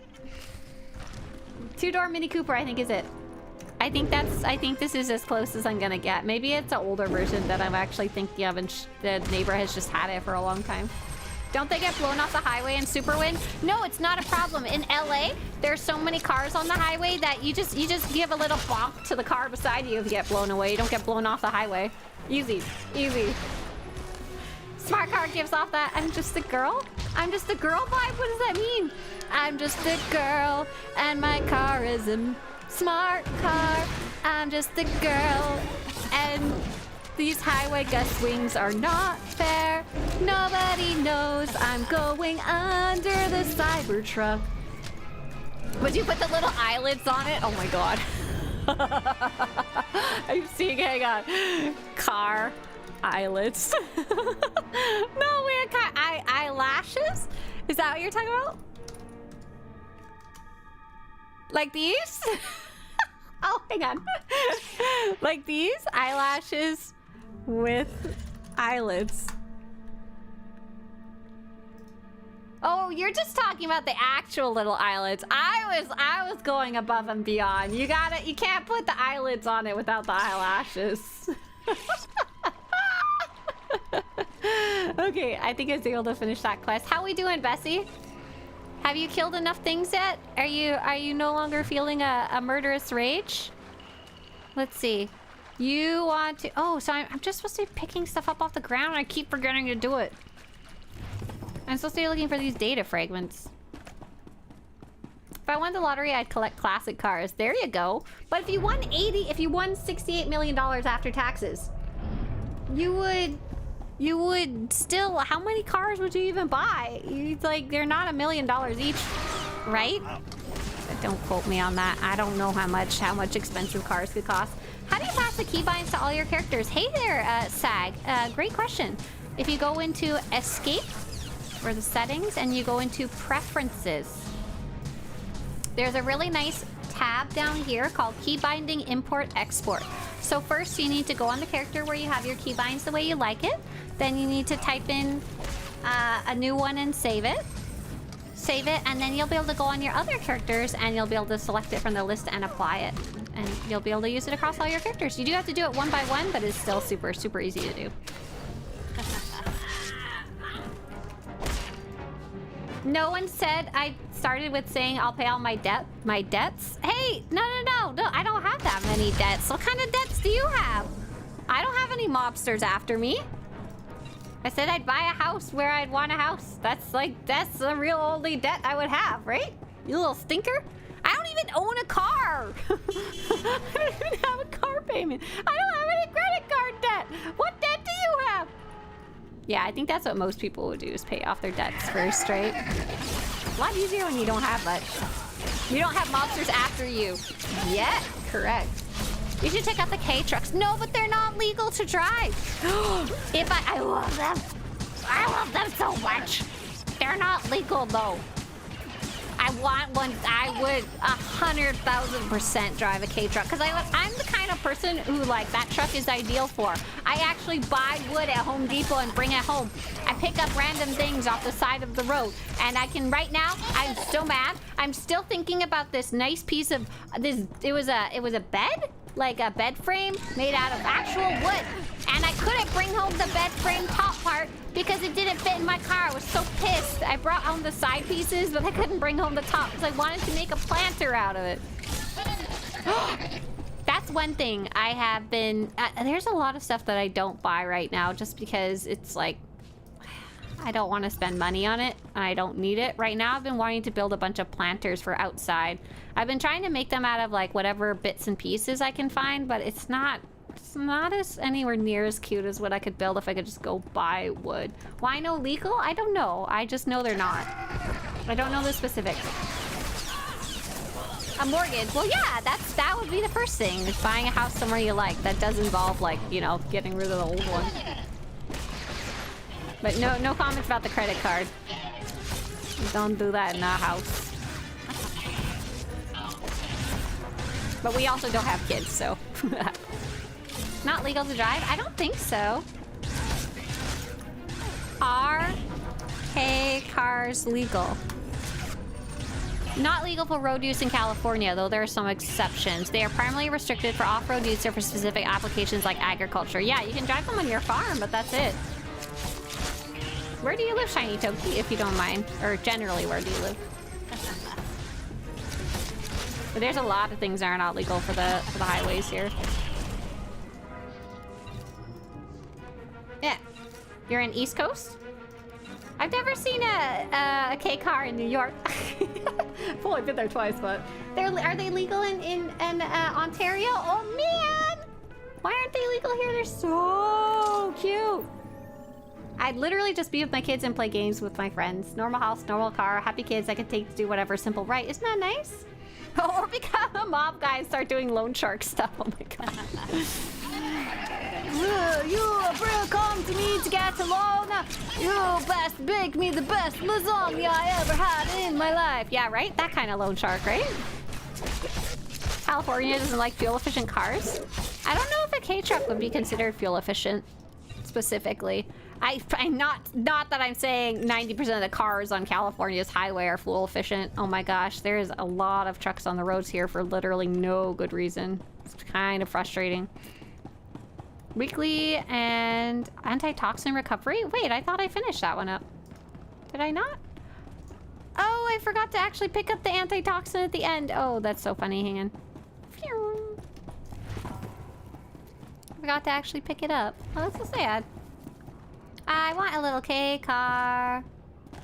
Two-door Mini Cooper, I think is it. I think this is as close as I'm gonna get. Maybe it's an older version that I'm actually thinking of and the neighbor has just had it for a long time. Don't they get blown off the highway in Superwind? No, it's not a problem. In LA, there's so many cars on the highway that you just give a little bonk to the car beside you if you get blown away. You don't get blown off the highway. Easy. Smart car gives off that I'm just a girl? I'm just a girl vibe? What does that mean? I'm just a girl and my car is a smart car. I'm just a girl and these highway gust wings are not fair. Nobody knows I'm going under the Cybertruck. Would you put the little eyelids on it? Oh my god. I'm seeing, hang on. Car eyelids. No, weird car eyelashes? Is that what you're talking about? Like these? Oh, hang on. Like these eyelashes with eyelids. Oh, you're just talking about the actual little eyelids. I was going above and beyond. You can't put the eyelids on it without the eyelashes. Okay, I think I was able to finish that quest. How we doing, Bessie? Have you killed enough things yet? Are you no longer feeling a murderous rage? Let's see. You want to... Oh, so I'm just supposed to be picking stuff up off the ground and I keep forgetting to do it. I'm supposed to be looking for these data fragments. If I won the lottery, I'd collect classic cars. There you go. But if you won $68 million after taxes, you would still... How many cars would you even buy? Like, they're not $1 million each, right? Don't quote me on that. I don't know how much expensive cars could cost. How do you pass the keybinds to all your characters? Hey there, Sag. Great question. If you go into Escape, or the settings, and you go into Preferences, there's a really nice tab down here called Keybinding Import Export. So first you need to go on the character where you have your keybinds the way you like it. Then you need to type in a new one and save it. And then you'll be able to go on your other characters and you'll be able to select it from the list and apply it. And you'll be able to use it across all your characters. You do have to do it one by one, but it's still super, super easy to do. No one said I started with saying I'll pay all my debts. Hey, no, I don't have that many debts. What kind of debts do you have? I don't have any mobsters after me. I said I'd buy a house where I'd want a house. That's the real only debt I would have, right? You little stinker. I don't even own a car. I don't even have a car payment. I don't have any credit card debt. What debt do you have? Yeah, I think that's what most people would do is pay off their debts first, right? A lot easier when you don't have much. You don't have mobsters after you. Yet, correct. You should check out the K trucks. No, but they're not legal to drive. I love them. I love them so much. They're not legal though. I want one. I would 100,000% drive a K truck because I'm the kind of person who like that truck is ideal for. I actually buy wood at Home Depot and bring it home. I pick up random things off the side of the road, and I can right now. I'm so mad. I'm still thinking about this nice piece of this. It was a bed. Like a bed frame made out of actual wood. And I couldn't bring home the bed frame top part because it didn't fit in my car. I was so pissed. I brought home the side pieces, but I couldn't bring home the top because I wanted to make a planter out of it. That's one thing I have been... there's a lot of stuff that I don't buy right now just because it's like... I don't want to spend money on it. I don't need it. Right now, I've been wanting to build a bunch of planters for outside. I've been trying to make them out of like whatever bits and pieces I can find, but it's not as anywhere near as cute as what I could build if I could just go buy wood. Why no legal? I don't know. I just know they're not. I don't know the specifics. A mortgage. Well, yeah, that would be the first thing. Is buying a house somewhere you like. That does involve like, you know, getting rid of the old one. But no comments about the credit card. Don't do that in our house. But we also don't have kids, so. Not legal to drive? I don't think so. Are K cars legal? Not legal for road use in California, though there are some exceptions. They are primarily restricted for off-road use or for specific applications like agriculture. Yeah, you can drive them on your farm, but that's it. Where do you live, Shiny Toki, if you don't mind? Or generally, where do you live? But there's a lot of things that are not legal for the highways here. Yeah. You're in East Coast? I've never seen a K car in New York. I've only been there twice, but... Are they legal in Ontario? Oh, man! Why aren't they legal here? They're so cute. I'd literally just be with my kids and play games with my friends. Normal house, normal car, happy kids I could take to do whatever, simple, right? Isn't that nice? Or become a mob guy and start doing loan shark stuff. Oh my god. You come to me to get a loan. You best bake me the best lasagna I ever had in my life. Yeah, right? That kind of loan shark, right? California doesn't like fuel efficient cars. I don't know if a K truck would be considered fuel efficient specifically. I'm not that I'm saying 90% of the cars on California's highway are fuel efficient. Oh my gosh, there's a lot of trucks on the roads here for literally no good reason. It's kind of frustrating. Weekly and antitoxin recovery? Wait, I thought I finished that one up. Did I not? Oh, I forgot to actually pick up the antitoxin at the end. Oh, that's so funny. Hang on. Phew. I forgot to actually pick it up. Oh, that's so sad. I want a little K car.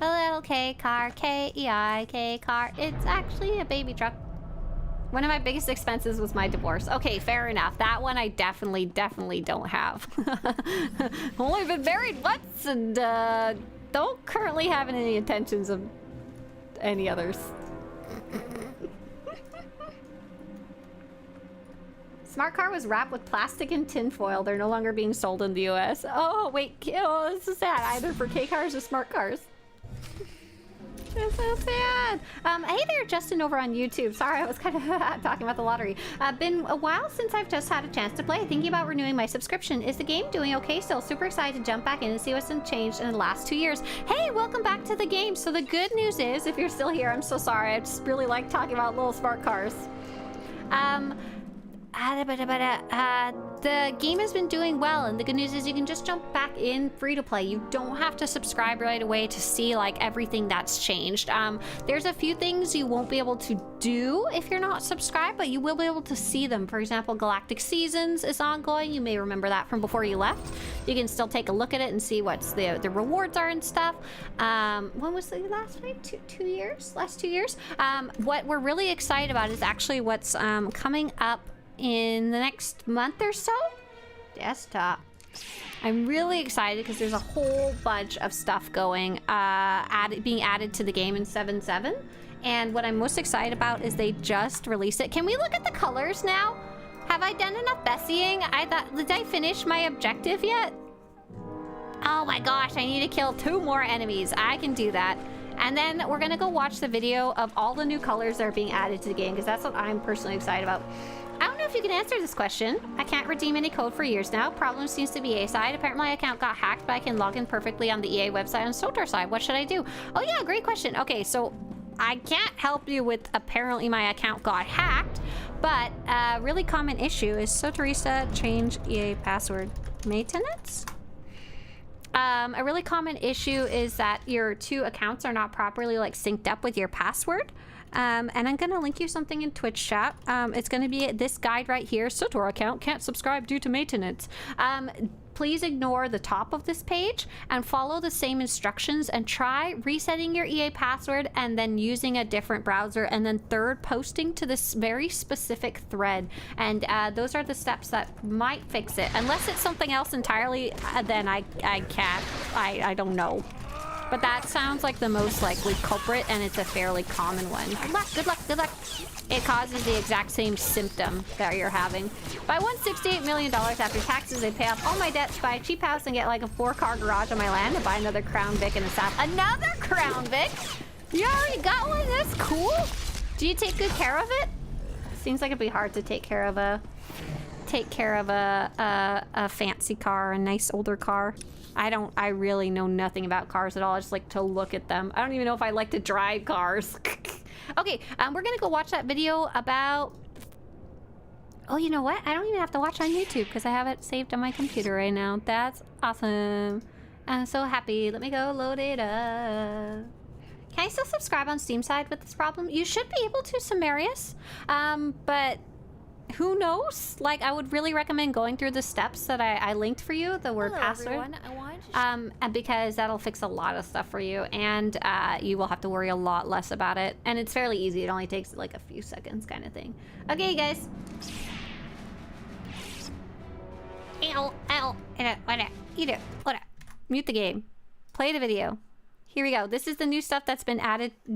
A little K car. K-E-I, K car. It's actually a baby truck. One of my biggest expenses was my divorce. Okay, fair enough. That one I definitely don't have. Only been married once and don't currently have any intentions of any others. Smart car was wrapped with plastic and tin foil. They're no longer being sold in the US. Oh, wait. Oh, this is sad. Either for K cars or smart cars. It's so sad. Hey there, Justin over on YouTube. Sorry, I was kind of talking about the lottery. Been a while since I've just had a chance to play. Thinking about renewing my subscription. Is the game doing okay still? Super excited to jump back in and see what's changed in the last 2 years. Hey, welcome back to the game. So the good news is, if you're still here, I'm so sorry. I just really like talking about little smart cars. The game has been doing well, and the good news is you can just jump back in free to play. You don't have to subscribe right away to see like everything that's changed. There's a few things you won't be able to do if you're not subscribed, but you will be able to see them. For example, Galactic Seasons is ongoing. You may remember that from before you left. You can still take a look at it and see what's the rewards are and stuff. When was the last fight? 2 years? Last 2 years? What we're really excited about is actually what's coming up in the next month or so. Desktop. I'm really excited because there's a whole bunch of stuff going being added to the game in 7.7, and what I'm most excited about is they just released it. Can we look at the colors now? Have I done enough Bessieing? Did I finish my objective yet? Oh my gosh, I need to kill 2 more enemies. I can do that. And then we're gonna go watch the video of all the new colors that are being added to the game, because that's what I'm personally excited about. I don't know if you can answer this question. I can't redeem any code for years now. Problem seems to be A side. Apparently my account got hacked, but I can log in perfectly on the EA website on SWTOR side. What should I do? Oh yeah, great question. Okay, so I can't help you with apparently my account got hacked, but a really common issue is Swtorista change EA password maintenance. A really common issue is that your two accounts are not properly like synced up with your password. And I'm gonna link you something in Twitch chat. It's gonna be this guide right here. SWTOR account can't subscribe due to maintenance. Please ignore the top of this page and follow the same instructions and try resetting your EA password and then using a different browser and then third posting to this very specific thread. And those are the steps that might fix it. Unless it's something else entirely, then I can't. I don't know. But that sounds like the most likely culprit, and it's a fairly common one. Good luck, good luck, good luck. It causes the exact same symptom that you're having. If I won $68 million after taxes, I'd pay off all my debts, buy a cheap house, and get like a 4-car garage on my land, and buy another Crown Vic and a Sap. Another Crown Vic? You already got one? That's cool. Do you take good care of it? Seems like it'd be hard to take care of a fancy car, a nice older car. I really know nothing about cars at all. I just like to look at them. I don't even know if I like to drive cars. Okay, we're gonna go watch that video about... Oh, you know what? I don't even have to watch on YouTube because I have it saved on my computer right now. That's awesome. I'm so happy. Let me go load it up. Can I still subscribe on Steam side with this problem? You should be able to, Sumerius. But... who knows? Like, I would really recommend going through the steps that I linked for you, the word password. And because that'll fix a lot of stuff for you, and you will have to worry a lot less about it. And it's fairly easy. It only takes like a few seconds kind of thing. Okay, guys. Mute the game. Play the video. Here we go. This is the new stuff that's been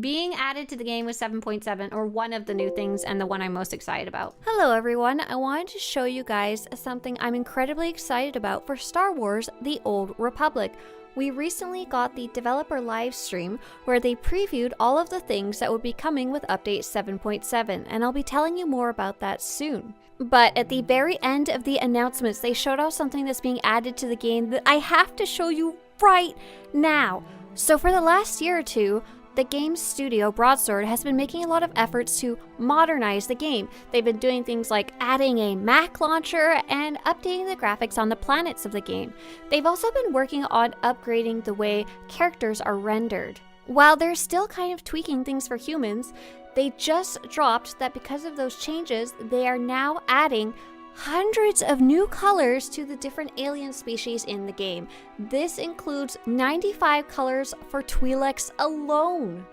being added to the game with 7.7, or one of the new things, and the one I'm most excited about. Hello everyone, I wanted to show you guys something I'm incredibly excited about for Star Wars: The Old Republic. We recently got the developer live stream where they previewed all of the things that would be coming with update 7.7, and I'll be telling you more about that soon. But at the very end of the announcements, they showed off something that's being added to the game that I have to show you right now. So for the last year or two, the game studio Broadsword has been making a lot of efforts to modernize the game. They've been doing things like adding a Mac launcher and updating the graphics on the planets of the game. They've also been working on upgrading the way characters are rendered. While they're still kind of tweaking things for humans, they just dropped that because of those changes, they are now adding hundreds of new colors to the different alien species in the game. This includes 95 colors for Twi'leks alone.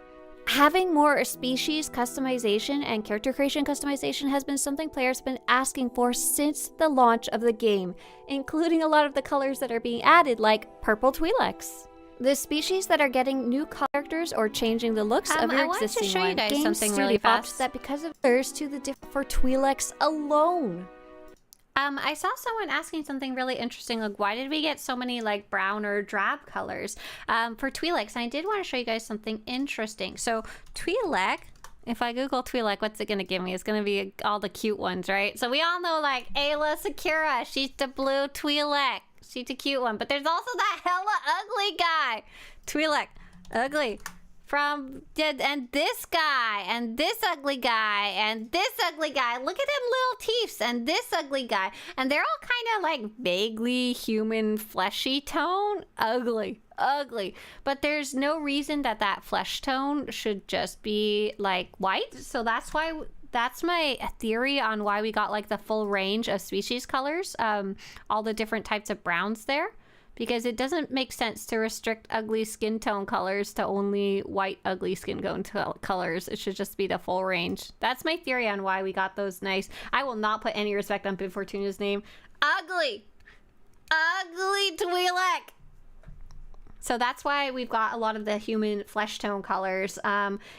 Having more species customization and character creation customization has been something players have been asking for since the launch of the game, including a lot of the colors that are being added, like purple Twi'leks. The species that are getting new characters or changing the looks of your existing one. I wanted to show you guys something really fast. That because of colors to the for Twi'leks alone. I saw someone asking something really interesting, like why did we get so many like brown or drab colors for Twi'leks? And I did want to show you guys something interesting. So Twi'lek, if I Google Twi'lek, what's it gonna give me? It's gonna be all the cute ones, right? So we all know like Ayla Secura, she's the blue Twi'lek. She's a cute one, but there's also that hella ugly guy. Twi'lek, ugly. And this guy, and this ugly guy, and this ugly guy. Look at them little teeths, and this ugly guy. And they're all kind of like vaguely human fleshy tone. Ugly. But there's no reason that flesh tone should just be like white. So that's my theory on why we got like the full range of species colors. All the different types of browns there. Because it doesn't make sense to restrict ugly skin tone colors to only white ugly skin tone colors. It should just be the full range. That's my theory on why we got those nice. I will not put any respect on Bib Fortuna's name. Ugly Twi'lek. So that's why we've got a lot of the human flesh tone colors,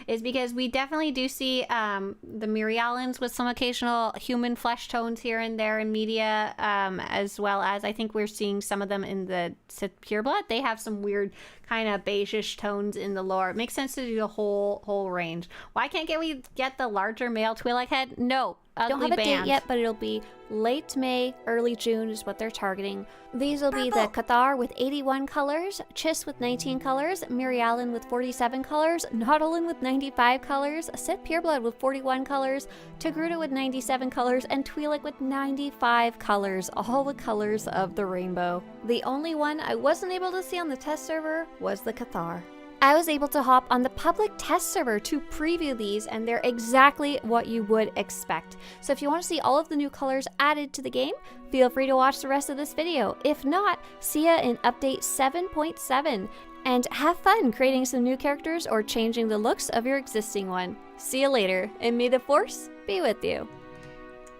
is because we definitely do see the Mirialans with some occasional human flesh tones here and there in media, as well as I think we're seeing some of them in the Sith Pureblood. They have some weird kind of beige-ish tones in the lore. It makes sense to do the whole range. Why can't we get the larger male Twi'lek head? No. Don't have a date yet, but it'll be late May, early June is what they're targeting. These will be the Cathar with 81 colors, Chiss with 19 colors, Mirialan with 47 colors, Nautolan with 95 colors, Sith Pureblood with 41 colors, Togruta with 97 colors, and Twi'lek with 95 colors, all the colors of the rainbow. The only one I wasn't able to see on the test server was the Cathar. I was able to hop on the public test server to preview these, and they're exactly what you would expect. So if you want to see all of the new colors added to the game, feel free to watch the rest of this video. If not, see ya in update 7.7, and have fun creating some new characters or changing the looks of your existing one. See you later, and may the Force be with you.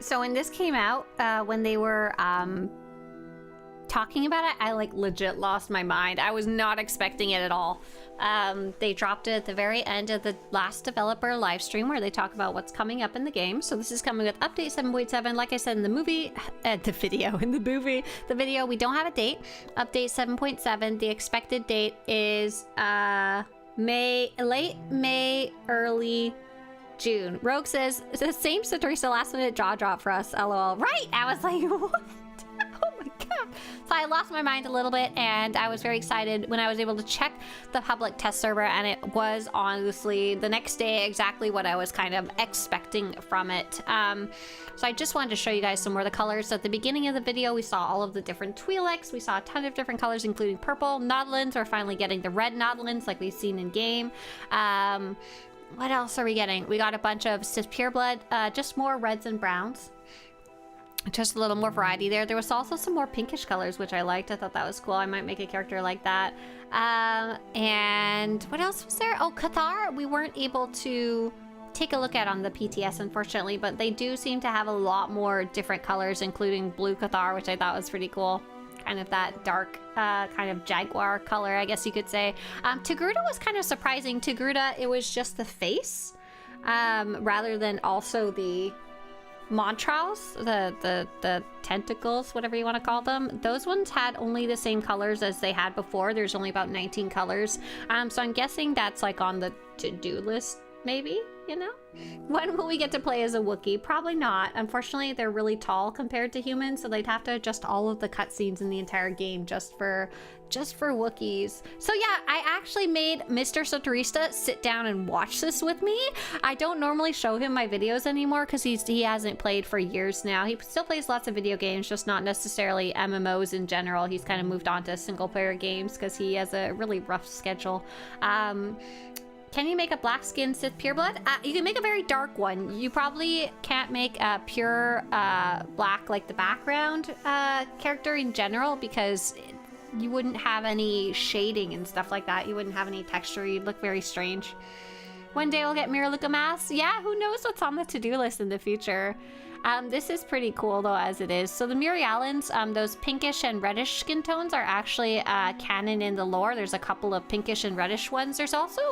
So when this came out, when they were talking about it, I like legit lost my mind. I was not expecting it at all. They dropped it at the very end of the last developer live stream where they talk about what's coming up in the game. So this is coming with update 7.7. Like I said in the movie, the video, we don't have a date. Update 7.7. The expected date is late May, early June. Rogue says the same Swtorista last minute jaw drop for us. LOL. Right? I was like, what? Oh my god. So I lost my mind a little bit, and I was very excited when I was able to check the public test server, and it was honestly the next day exactly what I was kind of expecting from it. So I just wanted to show you guys some more of the colors. So at the beginning of the video, we saw all of the different Twi'leks. We saw a ton of different colors, including purple. Naudilans are finally getting the red Naudilans like we've seen in game. What else are we getting? We got a bunch of Sith Pureblood, just more reds and browns. Just a little more variety there. There was also some more pinkish colors, which I liked. I thought that was cool. I might make a character like that. And what else was there? Oh, Cathar, we weren't able to take a look at on the PTS, unfortunately, but they do seem to have a lot more different colors, including blue Cathar, which I thought was pretty cool. Kind of that dark, kind of jaguar color, I guess you could say. Togruta was kind of surprising. Togruta, it was just the face, rather than also the Montrals, the tentacles, whatever you want to call them. Those ones had only the same colors as they had before. There's only about 19 colors. So I'm guessing that's like on the to-do list, maybe, you know? When will we get to play as a Wookiee? Probably not. Unfortunately, they're really tall compared to humans, so they'd have to adjust all of the cutscenes in the entire game just for Wookiees. So yeah, I actually made Mr. Swtorista sit down and watch this with me. I don't normally show him my videos anymore because he hasn't played for years now. He still plays lots of video games, just not necessarily MMOs in general. He's kind of moved on to single player games because he has a really rough schedule. Can you make a black skin Sith Pureblood? You can make a very dark one. You probably can't make a pure black, like the background character in general, because you wouldn't have any shading and stuff like that. You wouldn't have any texture. You'd look very strange. One day we'll get Miraluka Mask. Yeah, who knows what's on the to-do list in the future. This is pretty cool though as it is. So the Mirialans, those pinkish and reddish skin tones are actually canon in the lore. There's a couple of pinkish and reddish ones. There's also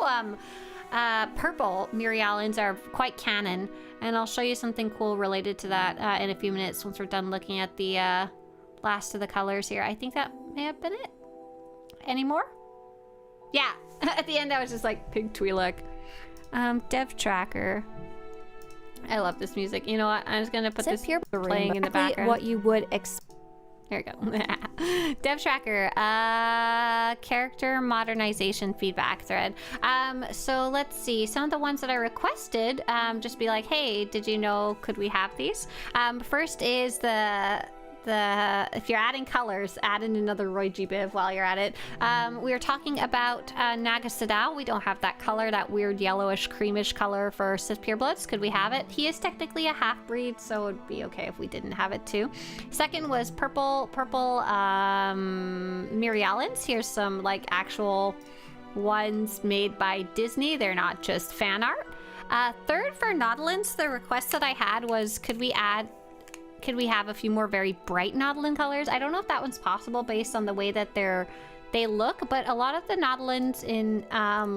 purple Mirialans are quite canon, and I'll show you something cool related to that in a few minutes once we're done looking at the last of the colors here. I think that may have been it. Any more? Yeah, at the end I was just like, pig Twi'lek. Dev tracker. I love this music. You know what? I'm just gonna put this playing in the background. What you would expect. Here we go. Dev tracker, character modernization feedback thread. So let's see. Some of the ones that I requested, just be like, hey, did you know, could we have these? First is if you're adding colors, add in another Roy G. Biv while you're at it. We were talking about Naga Sadow. We don't have that color, that weird yellowish, creamish color for Sith Purebloods. Could we have it? He is technically a half-breed, so it'd be okay if we didn't have it too. Second was purple Mirialans. Here's some like actual ones made by Disney. They're not just fan art. Third, for Naudilans, the request that I had was, could we have a few more very bright Nautilin colors? I don't know if that one's possible based on the way that they're they look, but a lot of the Naudilans in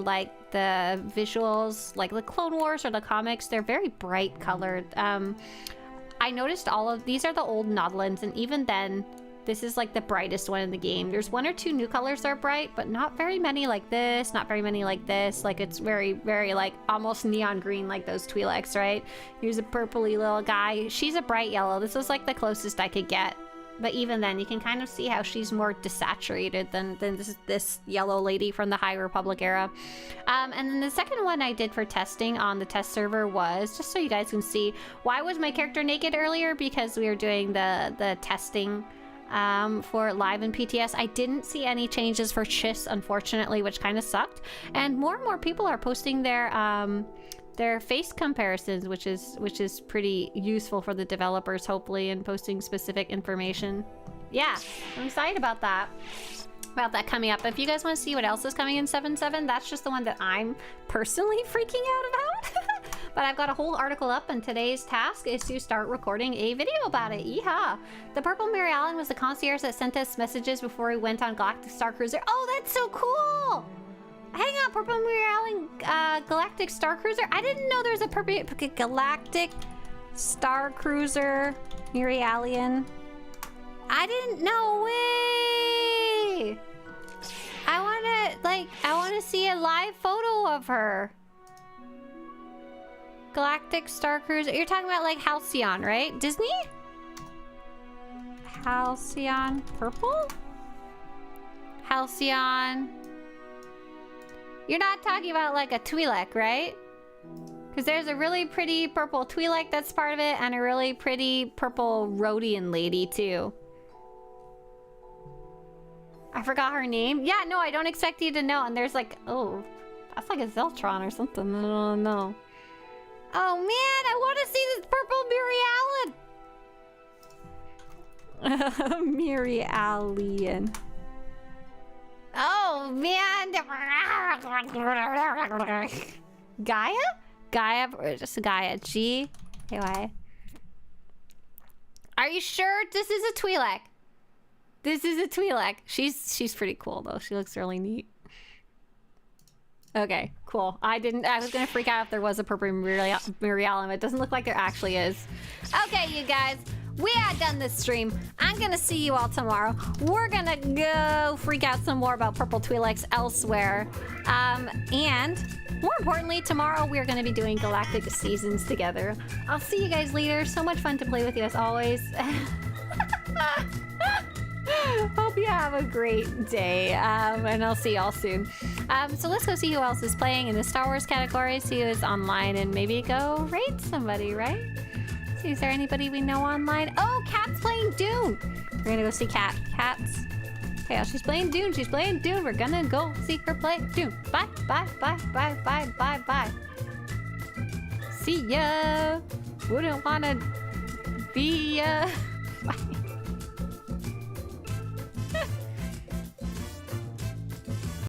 like the visuals, like the Clone Wars or the comics, they're very bright colored. I noticed all of these are the old Naudilans, and even then, this is like the brightest one in the game. There's 1 or 2 new colors that are bright, but not very many like this, not very many like this. Like it's very, very like almost neon green like those Twi'leks, right? Here's a purpley little guy. She's a bright yellow. This was like the closest I could get. But even then, you can kind of see how she's more desaturated than this yellow lady from the High Republic era. And then the second one I did for testing on the test server was, just so you guys can see, why was my character naked earlier? Because we were doing the testing for live in PTS. I didn't see any changes for Chiss, unfortunately, which kind of sucked. And more people are posting their face comparisons, which is pretty useful for the developers, hopefully, and posting specific information. Yeah, I'm excited about that coming up. If you guys want to see what else is coming in 7.7, that's just the one that I'm personally freaking out about. But I've got a whole article up, and today's task is to start recording a video about it. Yeehaw! The purple Mary Allen was the concierge that sent us messages before we went on Galactic Star Cruiser. Oh, that's so cool! Hang on, purple Mary Allen Galactic Star Cruiser? I didn't know there was a Galactic Star Cruiser Mary Allen. I didn't know. Way! I wanna see a live photo of her. Galactic Star Cruiser. You're talking about like Halcyon, right? Disney? Halcyon purple? Halcyon. You're not talking about like a Twi'lek, right? Because there's a really pretty purple Twi'lek that's part of it, and a really pretty purple Rhodian lady too. I forgot her name. Yeah, no, I don't expect you to know. And there's like, oh, that's like a Zeltron or something. I don't know. Oh man, I want to see this purple Mary Allen. Mary Allen. Oh man. Gaia? Gaia, or just Gaia. G-A-Y. Are you sure this is a Twi'lek? This is a Twi'lek. She's pretty cool though. She looks really neat. Okay, cool. I was gonna freak out if there was a purple Mary Allen. It doesn't look like there actually is. Okay, you guys, we are done this stream. I'm gonna see you all tomorrow. We're gonna go freak out some more about purple Twi'leks elsewhere. And more importantly, tomorrow we're gonna be doing Galactic Seasons together. I'll see you guys later. So much fun to play with you as always. Hope you have a great day, and I'll see y'all soon. So let's go see who else is playing in the Star Wars category, see who is online, and maybe go raid somebody, right? See, is there anybody we know online? Oh, Kat's playing Dune! We're gonna go see Kat. Kat's... Hey, she's playing Dune. She's playing Dune. We're gonna go see her play Dune. Bye, bye, bye, bye, bye, bye, bye. See ya! Wouldn't wanna be ya...